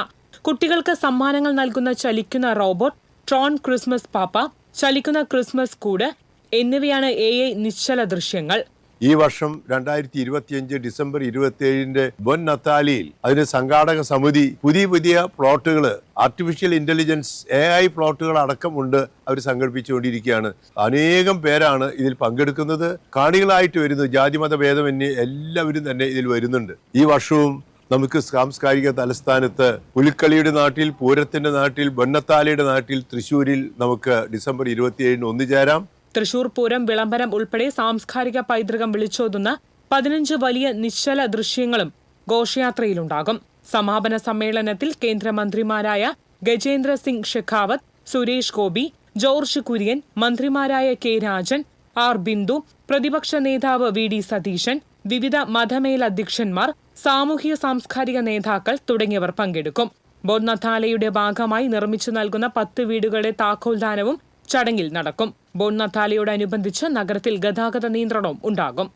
കുട്ടികൾക്ക് സമ്മാനങ്ങൾ നൽകുന്ന ചലിക്കുന്ന റോബോട്ട്, ട്രോൺ ക്രിസ്മസ് പാപ്പ, ചലിക്കുന്ന ക്രിസ്മസ് കൂട് എന്നിവയാണ് AI നിശ്ചല ദൃശ്യങ്ങൾ. ഈ വർഷം 2025 ഡിസംബർ 27 ബൊൻ നത്താലിയിൽ അതിന് സംഘാടക സമിതി പുതിയ പ്ലോട്ടുകൾ, ആർട്ടിഫിഷ്യൽ ഇന്റലിജൻസ് AI പ്ലോട്ടുകൾ അടക്കമുണ്ട് അവർ സംഘടിപ്പിച്ചുകൊണ്ടിരിക്കുകയാണ്. അനേകം പേരാണ് ഇതിൽ പങ്കെടുക്കുന്നത്. കാണികളായിട്ട് വരുന്നു. ജാതിമത ഭേദമന്യേ എല്ലാവരും തന്നെ ഇതിൽ വരുന്നുണ്ട്. ഈ വർഷവും നമുക്ക് സാംസ്കാരിക തലസ്ഥാനത്ത് പുലിക്കളിയുടെ നാട്ടിൽ, പൂരത്തിന്റെ നാട്ടിൽ, ബൊന്നത്താലിയുടെ നാട്ടിൽ, തൃശ്ശൂരിൽ നമുക്ക് ഡിസംബർ 27 ഒന്നുചേരാം. തൃശൂർ പൂരം വിളംബരം ഉൾപ്പെടെ സാംസ്കാരിക പൈതൃകം വിളിച്ചോതുന്ന 15 വലിയ നിശ്ചല ദൃശ്യങ്ങളും ഘോഷയാത്രയിലുണ്ടാകും. സമാപന സമ്മേളനത്തിൽ കേന്ദ്രമന്ത്രിമാരായ ഗജേന്ദ്ര സിംഗ് ഷെഖാവത്ത്, സുരേഷ് ഗോപി, ജോർജ് കുര്യൻ, മന്ത്രിമാരായ കെ രാജൻ, ആർ ബിന്ദു, പ്രതിപക്ഷ നേതാവ് VD സതീശൻ, വിവിധ മതമേലധ്യക്ഷന്മാർ, സാമൂഹ്യ സാംസ്കാരിക നേതാക്കൾ തുടങ്ങിയവർ പങ്കെടുക്കും. ബോൺനത്താലയുടെ ഭാഗമായി നിർമ്മിച്ചു നൽകുന്ന 10 വീടുകളുടെ താക്കോൽദാനവും ചടങ്ങിൽ നടക്കും. ബോൺനത്താലയോടനുബന്ധിച്ച് നഗരത്തിൽ ഗതാഗത നിയന്ത്രണവും ഉണ്ടാകും.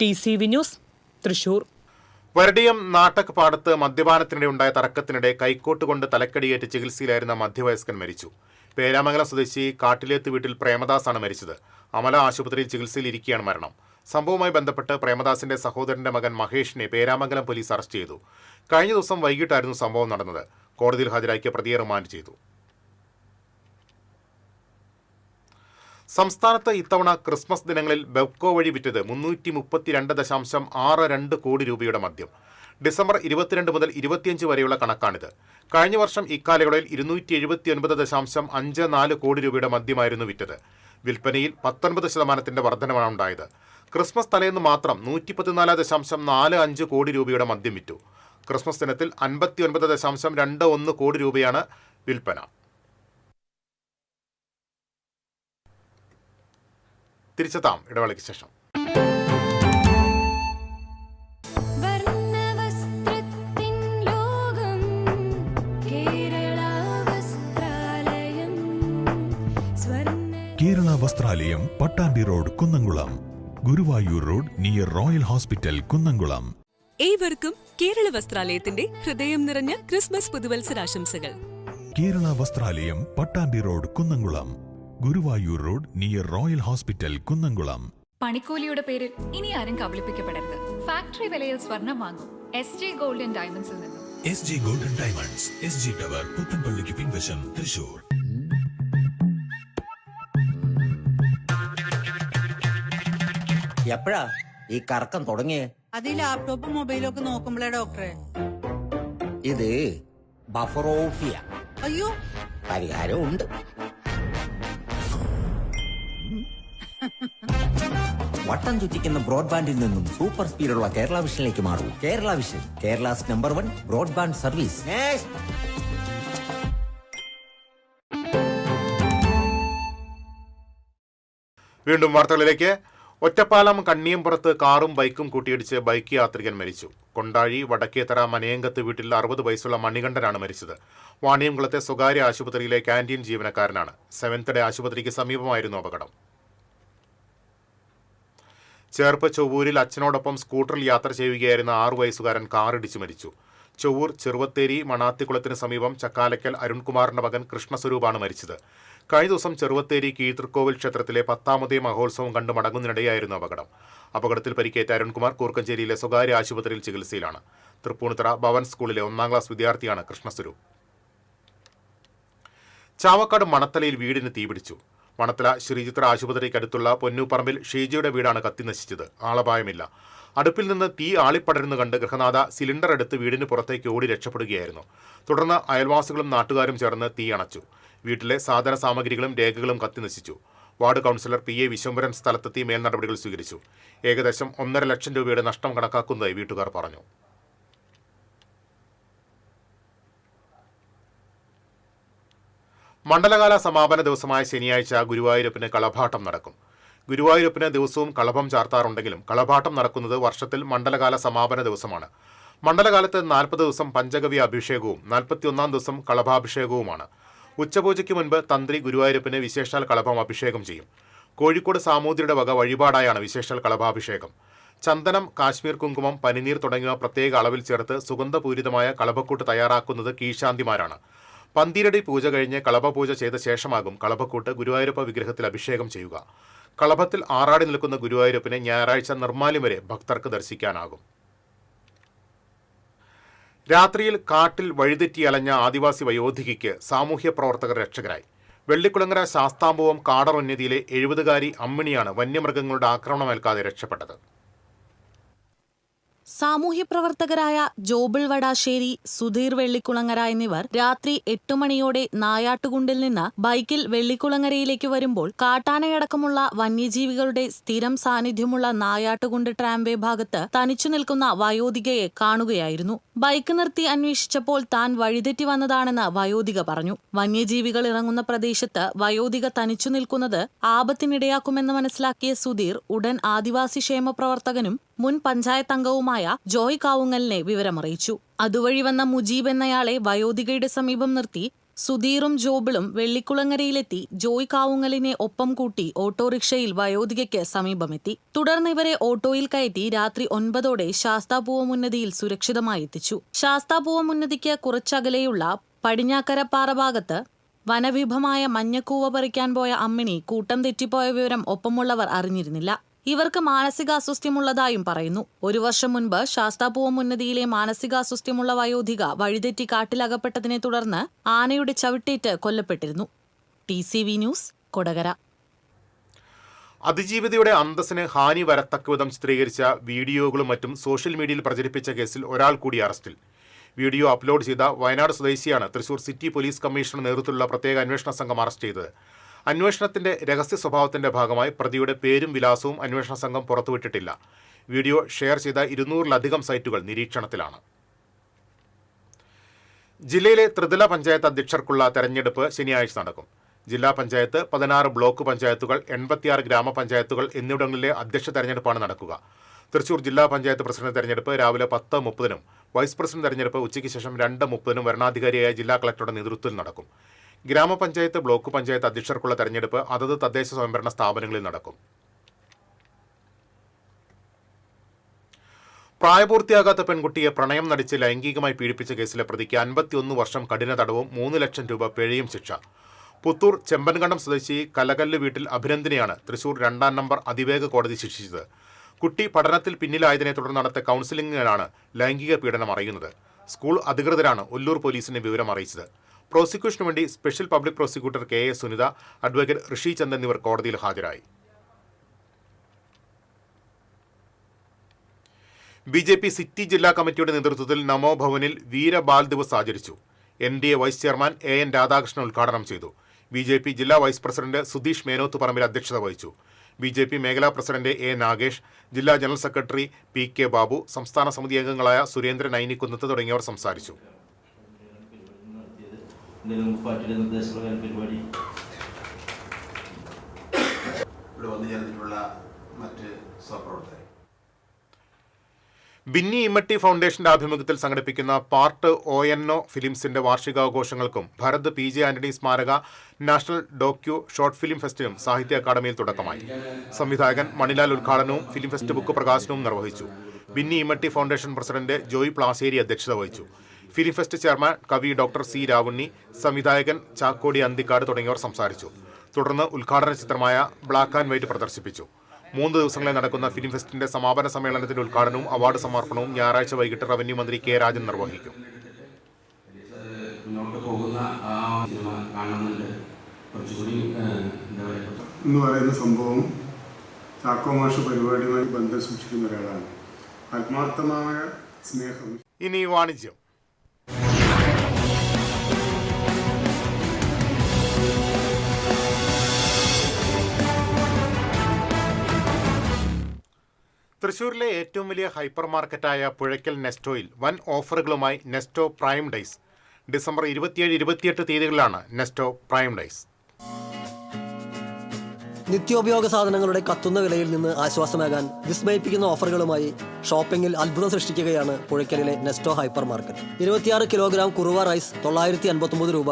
TCV news, Thrissur. വരടിയം നാട്ടക് പാടത്ത് മദ്യപാനത്തിനിടെ ഉണ്ടായ തർക്കത്തിനിടെ കൈക്കോട്ട് കൊണ്ട് തലക്കടിയേറ്റ് ചികിത്സയിലായിരുന്ന മധ്യവയസ്കൻ മരിച്ചു. പേരാമംഗലം സ്വദേശി കാട്ടിലേത്ത് വീട്ടിൽ പ്രേമദാസാണ് മരിച്ചത്. അമല ആശുപത്രിയിൽ ചികിത്സയിലിരിക്കെയാണ് മരണം. സംഭവവുമായി ബന്ധപ്പെട്ട് പ്രേമദാസിന്റെ സഹോദരന്റെ മകൻ മഹേഷിനെ പേരാമംഗലം പോലീസ് അറസ്റ്റ് ചെയ്തു. കഴിഞ്ഞ ദിവസം വൈകിട്ടായിരുന്നു സംഭവം നടന്നത്. കോടതിയിൽ ഹാജരാക്കിയ പ്രതിയെ റിമാൻഡ് ചെയ്തു. സംസ്ഥാനത്ത് ഇത്തവണ ക്രിസ്മസ് ദിനങ്ങളിൽ ബെവ്കോ വഴി വിറ്റത് 332.62 കോടി രൂപയുടെ മദ്യം. ഡിസംബർ 22 മുതൽ 25 വരെയുള്ള കണക്കാണിത്. കഴിഞ്ഞ വർഷം ഇക്കാലയളവിൽ 279.54 കോടി രൂപയുടെ മദ്യമായിരുന്നു വിറ്റത്. വിൽപ്പനയിൽ 19% വർധനമാണ് ഉണ്ടായത്. ക്രിസ്മസ് തലേന്ന് മാത്രം 114.45 കോടി രൂപയുടെ മദ്യം വിറ്റു. ക്രിസ്മസ് ദിനത്തിൽ 59.21 കോടി രൂപയാണ് വിൽപ്പന. തിരിച്ചെത്താം ഇടവേളയ്ക്ക് ശേഷം. Kerala Vasthralayam, Pattambi road, Kunnamkulam. Guruvayur road near royal hospital, Kunnamkulam. ഏവർക്കും കേരള വസ്ത്രാലയത്തിന്റെ ഹൃദയം നിറഞ്ഞ ക്രിസ്മസ് പുതുവത്സരാശംസകൾ. Kerala Vasthralayam, Pattambi road, Kunnamkulam. Guruvayur road near royal hospital, Kunnamkulam. പണിക്കൂലിയുടെ പേരിൽ ഇനി ആരും കബളിപ്പിക്കപ്പെടരുത്. ഫാക്ടറി വിലയിൽ സ്വർണം വാങ്ങും SJ ഗോൾഡൻ ഡയമണ്ട്സിൽ നിന്നും. SJ golden diamonds, SG tower, പുത്തൻപള്ളിക്ക് പിൻവശം, തൃശൂർ. എപ്പോഴാ ഈ കറക്കം തുടങ്ങിയേ? അത് ലാപ്ടോപ്പും മൊബൈലും ഒക്കെ നോക്കുമ്പോഴേ ഡോക്ടറെ. ഇത് ബഫറോഫിയ. അയ്യോ, പരിഹാരം ഉണ്ട്. വട്ടം ചുറ്റിക്കുന്ന ബ്രോഡ്ബാൻഡിൽ നിന്നും സൂപ്പർ സ്പീഡുള്ള കേരള വിഷനിലേക്ക് മാറൂ. Kerala vision, Kerala's number 1 broadband service. വീണ്ടും വാർത്തകളിലേക്ക്. ഒറ്റപ്പാലം കണ്ണിയമ്പുറത്ത് കാറും ബൈക്കും കൂട്ടിയിടിച്ച് ബൈക്ക് യാത്രികൻ മരിച്ചു. കൊണ്ടാഴി വടക്കേത്തറ മനയങ്കത്ത് വീട്ടിൽ 60 വയസ്സുള്ള മണികണ്ഠനാണ് മരിച്ചത്. വാണിയംകുളത്തെ സ്വകാര്യ ആശുപത്രിയിലെ ക്യാന്റീൻ ജീവനക്കാരനാണ്. സെവൻത് ഡേ ആശുപത്രിക്ക് സമീപമായിരുന്നു അപകടം. ചേർപ്പ് ചൊവ്വൂരിൽ അച്ഛനോടൊപ്പം സ്കൂട്ടറിൽ യാത്ര ചെയ്യുകയായിരുന്ന 6 വയസ്സുകാരൻ കാറിടിച്ചു മരിച്ചു. ചൊവ്വൂർ ചെറുവത്തേരി മണാത്തിക്കുളത്തിന് സമീപം ചക്കാലക്കൽ അരുൺകുമാറിന്റെ മകൻ കൃഷ്ണസ്വരൂപാണ് മരിച്ചത്. കഴിഞ്ഞ ദിവസം ചെറുവത്തേരി കീഴ്തൃക്കോവിൽ ക്ഷേത്രത്തിലെ 10ാമതേ മഹോത്സവം കണ്ടു മടങ്ങുന്നതിനിടെയായിരുന്നു അപകടം. അപകടത്തിൽ പരിക്കേറ്റ അരുൺകുമാർ കൂർക്കഞ്ചേരിയിലെ സ്വകാര്യ ആശുപത്രിയിൽ ചികിത്സയിലാണ്. തൃപ്പൂണിത്തറ ഭവൻ സ്കൂളിലെ 1ാം ക്ലാസ് വിദ്യാർത്ഥിയാണ് കൃഷ്ണസ്വരൂപ്. ചാവക്കാട് മണത്തലയിൽ വീടിന് തീപിടിച്ചു. മണത്തല ശ്രീചിത്ര ആശുപത്രിക്കടുത്തുള്ള പൊന്നൂപ്പറമ്പിൽ ഷീജയുടെ വീടാണ് കത്തിനശിച്ചത്. ആളപായമില്ല. അടുപ്പിൽ നിന്ന് തീ ആളിപ്പടരുന്നു കണ്ട് ഗൃഹനാഥ സിലിണ്ടർ എടുത്ത് വീടിന് പുറത്തേക്ക് ഓടി രക്ഷപ്പെടുകയായിരുന്നു. തുടർന്ന് അയൽവാസികളും നാട്ടുകാരും ചേർന്ന് തീ അണച്ചു. വീട്ടിലെ സാധന സാമഗ്രികളും രേഖകളും കത്തിനശിച്ചു. വാർഡ് കൗൺസിലർ PA വിശ്വംഭരൻ സ്ഥലത്തെത്തി മേൽനടപടികൾ സ്വീകരിച്ചു. ഏകദേശം 1.5 ലക്ഷം രൂപയുടെ നഷ്ടം കണക്കാക്കുന്നതായി വീട്ടുകാർ പറഞ്ഞു. മണ്ഡലകാല സമാപന ദിവസമായ ശനിയാഴ്ച ഗുരുവായൂരപ്പന് കളഭാട്ടം നടക്കും. ഗുരുവായൂരപ്പന് ദിവസവും കളഭം ചാർത്താറുണ്ടെങ്കിലും കളഭാട്ടം നടക്കുന്നത് വർഷത്തിൽ മണ്ഡലകാല സമാപന ദിവസമാണ്. മണ്ഡലകാലത്ത് 40 ദിവസം പഞ്ചഗവ്യ അഭിഷേകവും 41ാം ദിവസം കളഭാഭിഷേകവുമാണ്. ഉച്ചപൂജയ്ക്ക് മുൻപ് തന്ത്രി ഗുരുവായൂരപ്പന് വിശേഷാൽ കളഭം അഭിഷേകം ചെയ്യും. കോഴിക്കോട് സാമൂതിരിയുടെ വക വഴിപാടായാണ് വിശേഷാൽ കളഭാഭിഷേകം. ചന്ദനം, കാശ്മീർ കുങ്കുമം, പനിനീർ തുടങ്ങിയവ പ്രത്യേക അളവിൽ ചേർത്ത് സുഗന്ധപൂരിതമായ കളഭക്കൂട്ട് തയ്യാറാക്കുന്നത് കീഴ്ശാന്തിമാരാണ്. പന്തീരടി പൂജ കഴിഞ്ഞ് കളഭപൂജ ചെയ്ത ശേഷമാകും കളഭക്കൂട്ട് ഗുരുവായൂരപ്പ വിഗ്രഹത്തിൽ അഭിഷേകം ചെയ്യുക. കളഭത്തിൽ ആറാടി നിൽക്കുന്ന ഗുരുവായൂരപ്പനെ ഞായറാഴ്ച നിർമ്മാല്യം വരെ ഭക്തർക്ക് ദർശിക്കാനാകും. രാത്രിയിൽ കാട്ടിൽ വഴിതെറ്റി അലഞ്ഞ ആദിവാസി വയോധികയ്ക്ക് സാമൂഹ്യ പ്രവർത്തകർ രക്ഷകരായി. വെള്ളിക്കുളങ്ങര ശാസ്താംബുവം കാടറുന്നതിയിലെ 70-കാരി അമ്മിണിയാണ് വന്യമൃഗങ്ങളുടെ ആക്രമണമേൽക്കാതെ രക്ഷപ്പെട്ടത്. സാമൂഹ്യ പ്രവർത്തകരായ ജോബിൾ വടാശ്ശേരി, സുധീർ വെള്ളിക്കുളങ്ങര എന്നിവർ രാത്രി 8 മണിയോടെ നായാട്ടുകുണ്ടിൽ നിന്ന് ബൈക്കിൽ വെള്ളിക്കുളങ്ങരയിലേക്ക് വരുമ്പോൾ കാട്ടാനയടക്കമുള്ള വന്യജീവികളുടെ സ്ഥിരം സാന്നിധ്യമുള്ള നായാട്ടുകുണ്ട് ട്രാംവേ ഭാഗത്ത് തനിച്ചു നിൽക്കുന്ന വയോധികയെ കാണുകയായിരുന്നു. ബൈക്ക് നിർത്തി അന്വേഷിച്ചപ്പോൾ താൻ വഴിതെറ്റി വന്നതാണെന്ന് വയോധിക പറഞ്ഞു. വന്യജീവികൾ ഇറങ്ങുന്ന പ്രദേശത്ത് വയോധിക തനിച്ചു നിൽക്കുന്നത് ആപത്തിനിടയാക്കുമെന്ന് മനസ്സിലാക്കിയ സുധീർ ഉടൻ ആദിവാസി ക്ഷേമ പ്രവർത്തകനും മുൻ പഞ്ചായത്ത് അംഗവുമായ ജോയ് കാവുങ്ങലിനെ വിവരമറിയിച്ചു. അതുവഴി വന്ന മുജീബ് എന്നയാളെ വയോധികയുടെ സമീപം നിർത്തി സുധീറും ജോബിളും വെള്ളിക്കുളങ്ങരയിലെത്തി ജോയ് കാവുങ്ങലിനെ ഒപ്പം കൂട്ടി ഓട്ടോറിക്ഷയിൽ വയോധികയ്ക്ക് സമീപമെത്തി. തുടർന്ന് ഇവരെ ഓട്ടോയിൽ കയറ്റി രാത്രി 9ഓടെ ശാസ്താപൂവമുന്നതിയിൽ സുരക്ഷിതമായി എത്തിച്ചു. ശാസ്താപൂവമുന്നതിക്ക് കുറച്ചകലെയുള്ള പടിഞ്ഞാക്കരപ്പാറ ഭാഗത്ത് വനവിഭമായ മഞ്ഞക്കൂവ പറിക്കാൻ പോയ അമ്മിണി കൂട്ടം തെറ്റിപ്പോയ വിവരം ഒപ്പമുള്ളവർ അറിഞ്ഞിരുന്നില്ല. ഇവർക്ക് മാനസികാസ്വസ്ഥ്യമുള്ളതായും പറയുന്നു. 1 വർഷം മുൻപ് ശാസ്താപൂവമുന്നതിയിലെ മാനസികാസ്വസ്ഥ്യമുള്ള വയോധിക വഴിതെറ്റി കാട്ടിലകപ്പെട്ടതിനെ തുടർന്ന് ആനയുടെ ചവിട്ടേറ്റ് കൊല്ലപ്പെട്ടിരുന്നു. TCV news, Kodakara. അതിജീവിതയുടെ അന്തസ്സിന് ഹാനി വരത്തക്കവിധം ചിത്രീകരിച്ച വീഡിയോകളും മറ്റും സോഷ്യൽ മീഡിയയിൽ പ്രചരിപ്പിച്ച കേസിൽ ഒരാൾ കൂടി അറസ്റ്റിൽ. വീഡിയോ അപ്ലോഡ് ചെയ്ത വയനാട് സ്വദേശിയാണ് തൃശൂർ സിറ്റി പോലീസ് കമ്മീഷണർ നേതൃത്വത്തിലുള്ള പ്രത്യേക അന്വേഷണ സംഘം അറസ്റ്റ് ചെയ്തത്. അന്വേഷണത്തിന്റെ രഹസ്യ സ്വഭാവത്തിന്റെ ഭാഗമായി പ്രതിയുടെ പേരും വിലാസവും അന്വേഷണ സംഘം പുറത്തുവിട്ടിട്ടില്ല. വീഡിയോ ഷെയർ ചെയ്ത 200-ലധികം സൈറ്റുകൾ നിരീക്ഷണത്തിലാണ്. ജില്ലയിലെ ത്രിതല പഞ്ചായത്ത് അധ്യക്ഷർക്കുള്ള തെരഞ്ഞെടുപ്പ് ശനിയാഴ്ച നടക്കും. ജില്ലാ പഞ്ചായത്ത്, 16 ബ്ലോക്ക് പഞ്ചായത്തുകൾ, 86 ഗ്രാമപഞ്ചായത്തുകൾ എന്നിവിടങ്ങളിലെ അധ്യക്ഷ തെരഞ്ഞെടുപ്പാണ് നടക്കുക. തൃശൂർ ജില്ലാ പഞ്ചായത്ത് പ്രസിഡന്റ് തെരഞ്ഞെടുപ്പ് രാവിലെ 10:30-നും വൈസ് പ്രസിഡന്റ് തെരഞ്ഞെടുപ്പ് ഉച്ചയ്ക്ക് ശേഷം 2:30-നും വരണാധികാരിയായ ജില്ലാ കളക്ടറുടെ നേതൃത്വത്തിൽ നടക്കും. ഗ്രാമപഞ്ചായത്ത്, ബ്ലോക്ക് പഞ്ചായത്ത് അധ്യക്ഷർക്കുള്ള തെരഞ്ഞെടുപ്പ് അതത് തദ്ദേശ സ്വയംഭരണ സ്ഥാപനങ്ങളിൽ നടക്കും. പ്രായപൂർത്തിയാകാത്ത പെൺകുട്ടിയെ പ്രണയം നടിച്ച് ലൈംഗികമായി പീഡിപ്പിച്ച കേസിലെ പ്രതിക്ക് 51 വർഷം കഠിന തടവും 3 ലക്ഷം രൂപ പിഴയും ശിക്ഷ. പുത്തൂർ ചെമ്പൻകണ്ടം സ്വദേശി കലകല്ല് വീട്ടിൽ അഭിനന്ദിനെയാണ് തൃശൂർ 2ാം നമ്പർ അതിവേഗ കോടതി ശിക്ഷിച്ചത്. കുട്ടി പഠനത്തിൽ പിന്നിലായതിനെ തുടർന്ന് നടത്തിയ കൗൺസിലിംഗിലാണ് ലൈംഗിക പീഡനം അറിയുന്നത്. സ്കൂൾ അധികൃതരാണ് ഒല്ലൂർ പോലീസിനെ വിവരം അറിയിച്ചത്. പ്രോസിക്യൂഷനു വേണ്ടി special public prosecutor KA Sunitha, advocate Rishi Chand എന്നിവർ കോടതിയിൽ ഹാജരായി. BJP സിറ്റി ജില്ലാ കമ്മിറ്റിയുടെ നേതൃത്വത്തിൽ നമോ ഭവനിൽ വീരബാൽ ദിവസ് ആചരിച്ചു. NDA vice chairman AN Radhakrishnan ഉദ്ഘാടനം ചെയ്തു. BJP ജില്ലാ വൈസ് പ്രസിഡന്റ് സുധീഷ് മേനോത്ത് പറമ്പിൽ അധ്യക്ഷത വഹിച്ചു. BJP മേഖലാ പ്രസിഡന്റ് A നാഗേഷ്, ജില്ലാ ജനറൽ സെക്രട്ടറി PK ബാബു, സംസ്ഥാന സമിതി അംഗങ്ങളായ സുരേന്ദ്രൻ ഐനിക്കുന്നത്ത് തുടങ്ങിയവർ സംസാരിച്ചു. പാർട്ടിയുടെ നിർദ്ദേശപ്രകാരം പരിപാടി ഇവിടെ വന്നു ചേർന്നിട്ടുള്ള മറ്റ് സഹപ്രവർത്തകർ. ബിന്നി ഇമ്മട്ടി ഫൗണ്ടേഷന്റെ ആഭിമുഖ്യത്തിൽ സംഘടിപ്പിക്കുന്ന പാർട്ട് ONO ഫിലിംസിന്റെ വാർഷികാഘോഷങ്ങൾക്കും ഭരത് PJ ആന്റണി സ്മാരക നാഷണൽ ഡോക്യു ഷോർട്ട് ഫിലിം ഫെസ്റ്റിനും സാഹിത്യ അക്കാദമിയിൽ തുടക്കമായി. സംവിധായകൻ മണിലാൽ ഉദ്ഘാടനവും ഫിലിം ഫെസ്റ്റ് ബുക്ക് പ്രകാശനവും നിർവഹിച്ചു. ബിന്നി ഇമ്മട്ടി ഫൗണ്ടേഷൻ പ്രസിഡന്റ് ജോയ് പ്ലാശ്ശേരി അധ്യക്ഷത വഹിച്ചു. ഫിലിം ഫെസ്റ്റ് ചെയർമാൻ കവി ഡോക്ടർ C രാവുണ്ണി, സംവിധായകൻ ചാക്കോടി അന്തിക്കാട് തുടങ്ങിയവർ സംസാരിച്ചു. തുടർന്ന് ഉദ്ഘാടന ചിത്രമായ ബ്ലാക്ക് ആൻഡ് വൈറ്റ് പ്രദർശിപ്പിച്ചു. 3 ദിവസങ്ങളിൽ നടക്കുന്ന ഫിലിം ഫെസ്റ്റിന്റെ സമാപന സമ്മേളനത്തിന്റെ ഉദ്ഘാടനവും അവാർഡ് സമർപ്പണവും ഞായറാഴ്ച വൈകിട്ട് റവന്യൂ മന്ത്രി K രാജൻ നിർവഹിക്കും. എന്ന് പറയുന്ന സംഭവം ചാക്കോമാഷ പരിപാടിയുമായി ബന്ധം സൂക്ഷിക്കുന്ന ഒരാളാണ്. ആത്മാർത്ഥമായ സ്നേഹം. ഇനി വാണിജ്യം. തൃശൂരിലെ ഏറ്റവും വലിയ ഹൈപ്പർ മാർക്കറ്റായ പുഴയ്ക്കൽ നെസ്റ്റോയിൽ വൻ ഓഫറുകളുമായി നെസ്റ്റോ പ്രൈം ഡേയ്സ്. ഡിസംബർ 27-28 തീയതികളിലാണ് നെസ്റ്റോ പ്രൈം ഡേയ്സ്. നിത്യോപയോഗ സാധനങ്ങളുടെ കത്തുന്ന വിലയിൽ നിന്ന് ആശ്വാസമാകാൻ വിസ്മയിപ്പിക്കുന്ന ഓഫറുകളുമായി ഷോപ്പിംഗിൽ അത്ഭുതം സൃഷ്ടിക്കുകയാണ് പുഴയ്ക്കലിലെ Nesto hyper market. 26 kilogram Kuruva rice 959 രൂപ,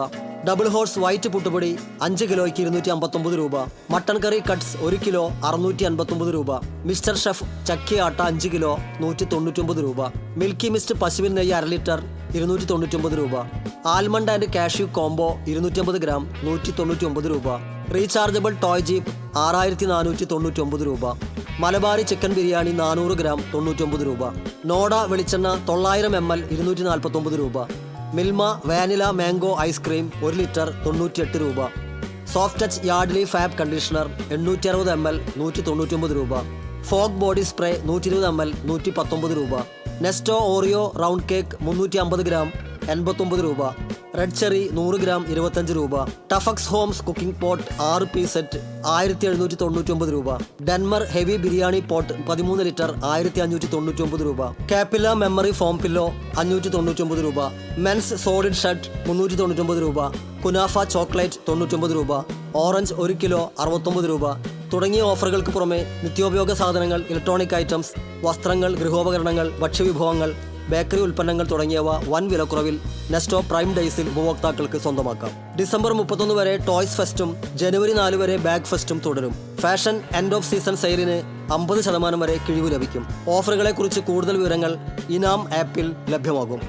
ഡബിൾ ഹോഴ്സ് വൈറ്റ് പുട്ടുപൊടി 5 കിലോയ്ക്ക് 259 രൂപ, മട്ടൺ കറി കട്ട്സ് 1 കിലോ 659 രൂപ, മിസ്റ്റർ ഷെഫ് ചക്കി ആട്ട 5 കിലോ 199 രൂപ, മിൽക്കി മിസ്റ്റ് പശുവിൻ നെയ്യ് 1/2 ലിറ്റർ 299 രൂപ, almond and cashew combo 250 gram 199 രൂപ, റീചാർജബിൾ ടോയ് ജീപ്പ് 6499 രൂപ. മലബാറി ചിക്കൻ ബിരിയാണി 400 ഗ്രാം 99 രൂപ. നോഡ വെളിച്ചെണ്ണ 900 ml 249 രൂപ. Milma vanilla mango ice cream 1 litre 98 രൂപ. Soft touch Yardley fab conditioner 860 ml 199 രൂപ. ഫോഗ് ബോഡി സ്പ്രേ 120 ml 119 രൂപ. Nesto Oreo round cake 350 gram 89 രൂപ. റെഡ് ചെറി 100 ഗ്രാം 25 രൂപ. Tufex homes cooking pot 6 piece set 1799 രൂപ. Denmar heavy biryani pot 13 litre 1599 രൂപ. Kappila memory form pillow 599 രൂപ. Men's solid shirt 399 രൂപ. Kunafa chocolate 99 രൂപ. Orange 1 kilo 69 രൂപ. തുടങ്ങിയ ഓഫറുകൾക്ക് പുറമെ നിത്യോപയോഗ സാധനങ്ങൾ, ഇലക്ട്രോണിക് ഐറ്റംസ്, വസ്ത്രങ്ങൾ, ഗൃഹോപകരണങ്ങൾ, ഭക്ഷ്യവിഭവങ്ങൾ, ബേക്കറി ഉൽപ്പന്നങ്ങൾ തുടങ്ങിയവ വൻ വിലക്കുറവിൽ നെസ്റ്റോ പ്രൈം ഡേയ്സിൽ ഉപഭോക്താക്കൾക്ക് സ്വന്തമാക്കാം. ഡിസംബർ 31 വരെ ടോയ്സ് ഫെസ്റ്റും ജനുവരി 4 വരെ ബാഗ് ഫെസ്റ്റും തുടരും. ഫാഷൻ എൻഡ് ഓഫ് സീസൺ സെയിലിന് 50% വരെ കിഴിവ് ലഭിക്കും. ഓഫറുകളെക്കുറിച്ച് കൂടുതൽ വിവരങ്ങൾ ഇനാം ആപ്പിൽ ലഭ്യമാകും.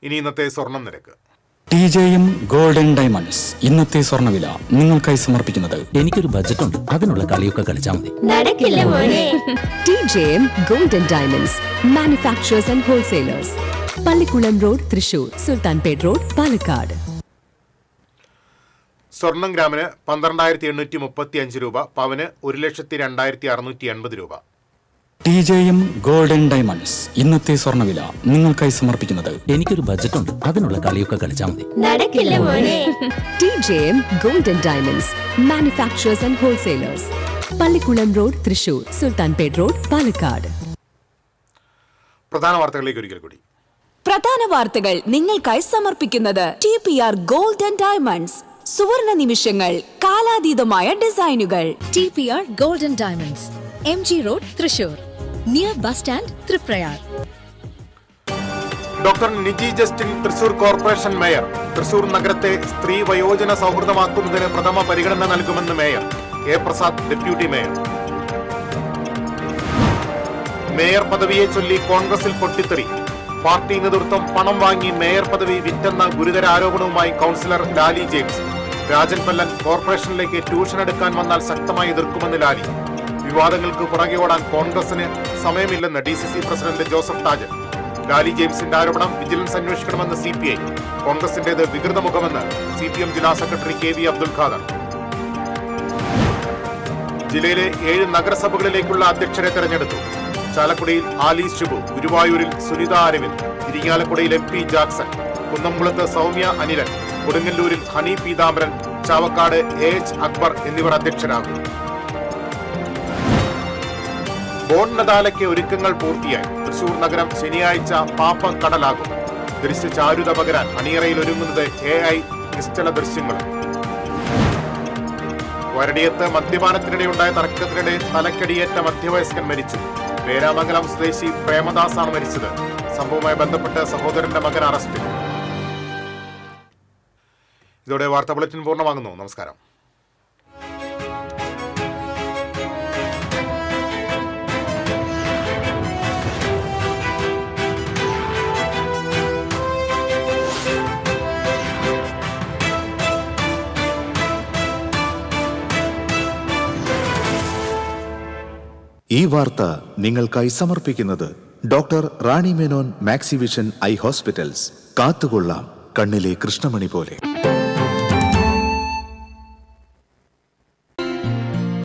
ഇനി ഇന്നത്തെ സ്വർണം നിരക്ക്. TJM ഗോൾഡൻ ഡയമണ്ട്സ് ഇന്നത്തെ സ്വർണ്ണവില നിങ്ങൾക്കായി സമർപ്പിക്കുന്നത് എനിക്കൊരു ബജറ്റ് ഉണ്ട്, അതിനുള്ള കളിയൊക്കെ കളിച്ചാൽ മതി. TJM Golden Diamonds, Manufacturers and Wholesalers, Pallikkulam road, Thrissur, Sultanpet road, Palakkad. സ്വർണം ഗ്രാമിന് 12,835 രൂപ, പവന് 1,02,680 രൂപ. TJM ഗോൾഡൻ ഡയമണ്ട്സ് ഇന്നത്തെ സ്വർണ്ണവില നിങ്ങൾക്കായി സമർപ്പിക്കുന്നത് എനിക്കൊരു ബജറ്റ് ഉണ്ട്, അതിനുള്ള കളിയൊക്കെ കളിച്ചാൽ മതി. TJM Golden Diamonds, Manufacturers and Wholesalers, Pallikkulam road, Thrissur, Sultanpet road, Palakkad. പ്രധാന വാർത്തകളിലേക്ക് ഒരിക്കൽ കൂടി. പ്രധാന വാർത്തകൾ നിങ്ങൾക്കായി സമർപ്പിക്കുന്നത് TPR Golden Diamonds, സുവർണ നിമിഷങ്ങൾ, കാലാതീതമായ ഡിസൈനുകൾ. TPR Golden Diamonds, MG Road, Thrissur, near bus stand, Triprayar. Doctor Niji Justin Thrissur corporation mayor. Thrissur നഗരത്തെ സ്ത്രീ വയോജന സൗഹൃദമാക്കുന്നതിന് പ്രഥമ പരിഗണന നൽകുമെന്ന് mayor A Prasad deputy mayor. Mayor പദവിയെ ചൊല്ലി കോൺഗ്രസിൽ പൊട്ടിത്തെറി. പാർട്ടി നേതൃത്വം പണം വാങ്ങി മേയർ പദവി വിറ്റെന്ന ഗുരുതര ആരോപണവുമായി കൗൺസിലർ ലാലി ജെയിംസ്. രാജൻ പല്ലൻ കോർപ്പറേഷനിലേക്ക് ട്യൂഷൻ എടുക്കാൻ വന്നാൽ ശക്തമായി എതിർക്കുമെന്ന് ലാലി. വിവാദങ്ങൾക്ക് പുറകെ ഓടാൻ കോൺഗ്രസിന് സമയമില്ലെന്ന് DCC president Joseph Tajan. Lali ജെയിംസിന്റെ ആരോപണം വിജിലൻസ് അന്വേഷിക്കണമെന്ന് CPI. കോൺഗ്രസിന്റേത് വികൃത മുഖമെന്ന് CPM ജില്ലാ സെക്രട്ടറി KV അബ്ദുൽ ഖാദർ. ജില്ലയിലെ 7 നഗരസഭകളിലേക്കുള്ള അധ്യക്ഷരെ തെരഞ്ഞെടുത്തു. ചാലക്കുടിയിൽ ആലീസ് ഷിബു, ഗുരുവായൂരിൽ സുനിത അരവിന്ദ്, ഇരിങ്ങാലക്കുടയിൽ MP ജാക്സൺ, കുന്നംകുളത്ത് സൗമ്യ അനിലൻ, കൊടുങ്ങല്ലൂരിൽ ഹണി പീതാംബരൻ, ചാവക്കാട് AH അക്ബർ എന്നിവർ അധ്യക്ഷരാകും. ബോൺനദാലയ്ക്ക് ഒരുക്കങ്ങൾ പൂർത്തിയായി. തൃശൂർ നഗരം ശനിയാഴ്ച പാപ്പക്കടലാകും. ദൃശ്യ ചാരുത പകരാൻ അണിയറയിൽ ഒരുങ്ങുന്നത് AI നിശ്ചല ദൃശ്യങ്ങളും. വരടിയത്ത് മദ്യപാനത്തിനിടെയുണ്ടായ തർക്കത്തിനിടെ തലക്കടിയേറ്റ മധ്യവയസ്കൻ മരിച്ചു. പേരാമംഗലം സ്വദേശി പ്രേമദാസാണ് മരിച്ചത്. സംഭവവുമായി ബന്ധപ്പെട്ട് സഹോദരന്റെ മകൻ അറസ്റ്റിൽ. ഇതോടെ വാർത്താ ബുള്ളറ്റിൻ പൂർണ്ണമാകുന്നു. നമസ്കാരം. ഈ വാർത്ത നിങ്ങൾക്കായി സമർപ്പിക്കുന്നത് doctor Rani Menon Maxivision I hospitals. കാത്തുകൊള്ളാം കണ്ണിലെ കൃഷ്ണമണി പോലെ.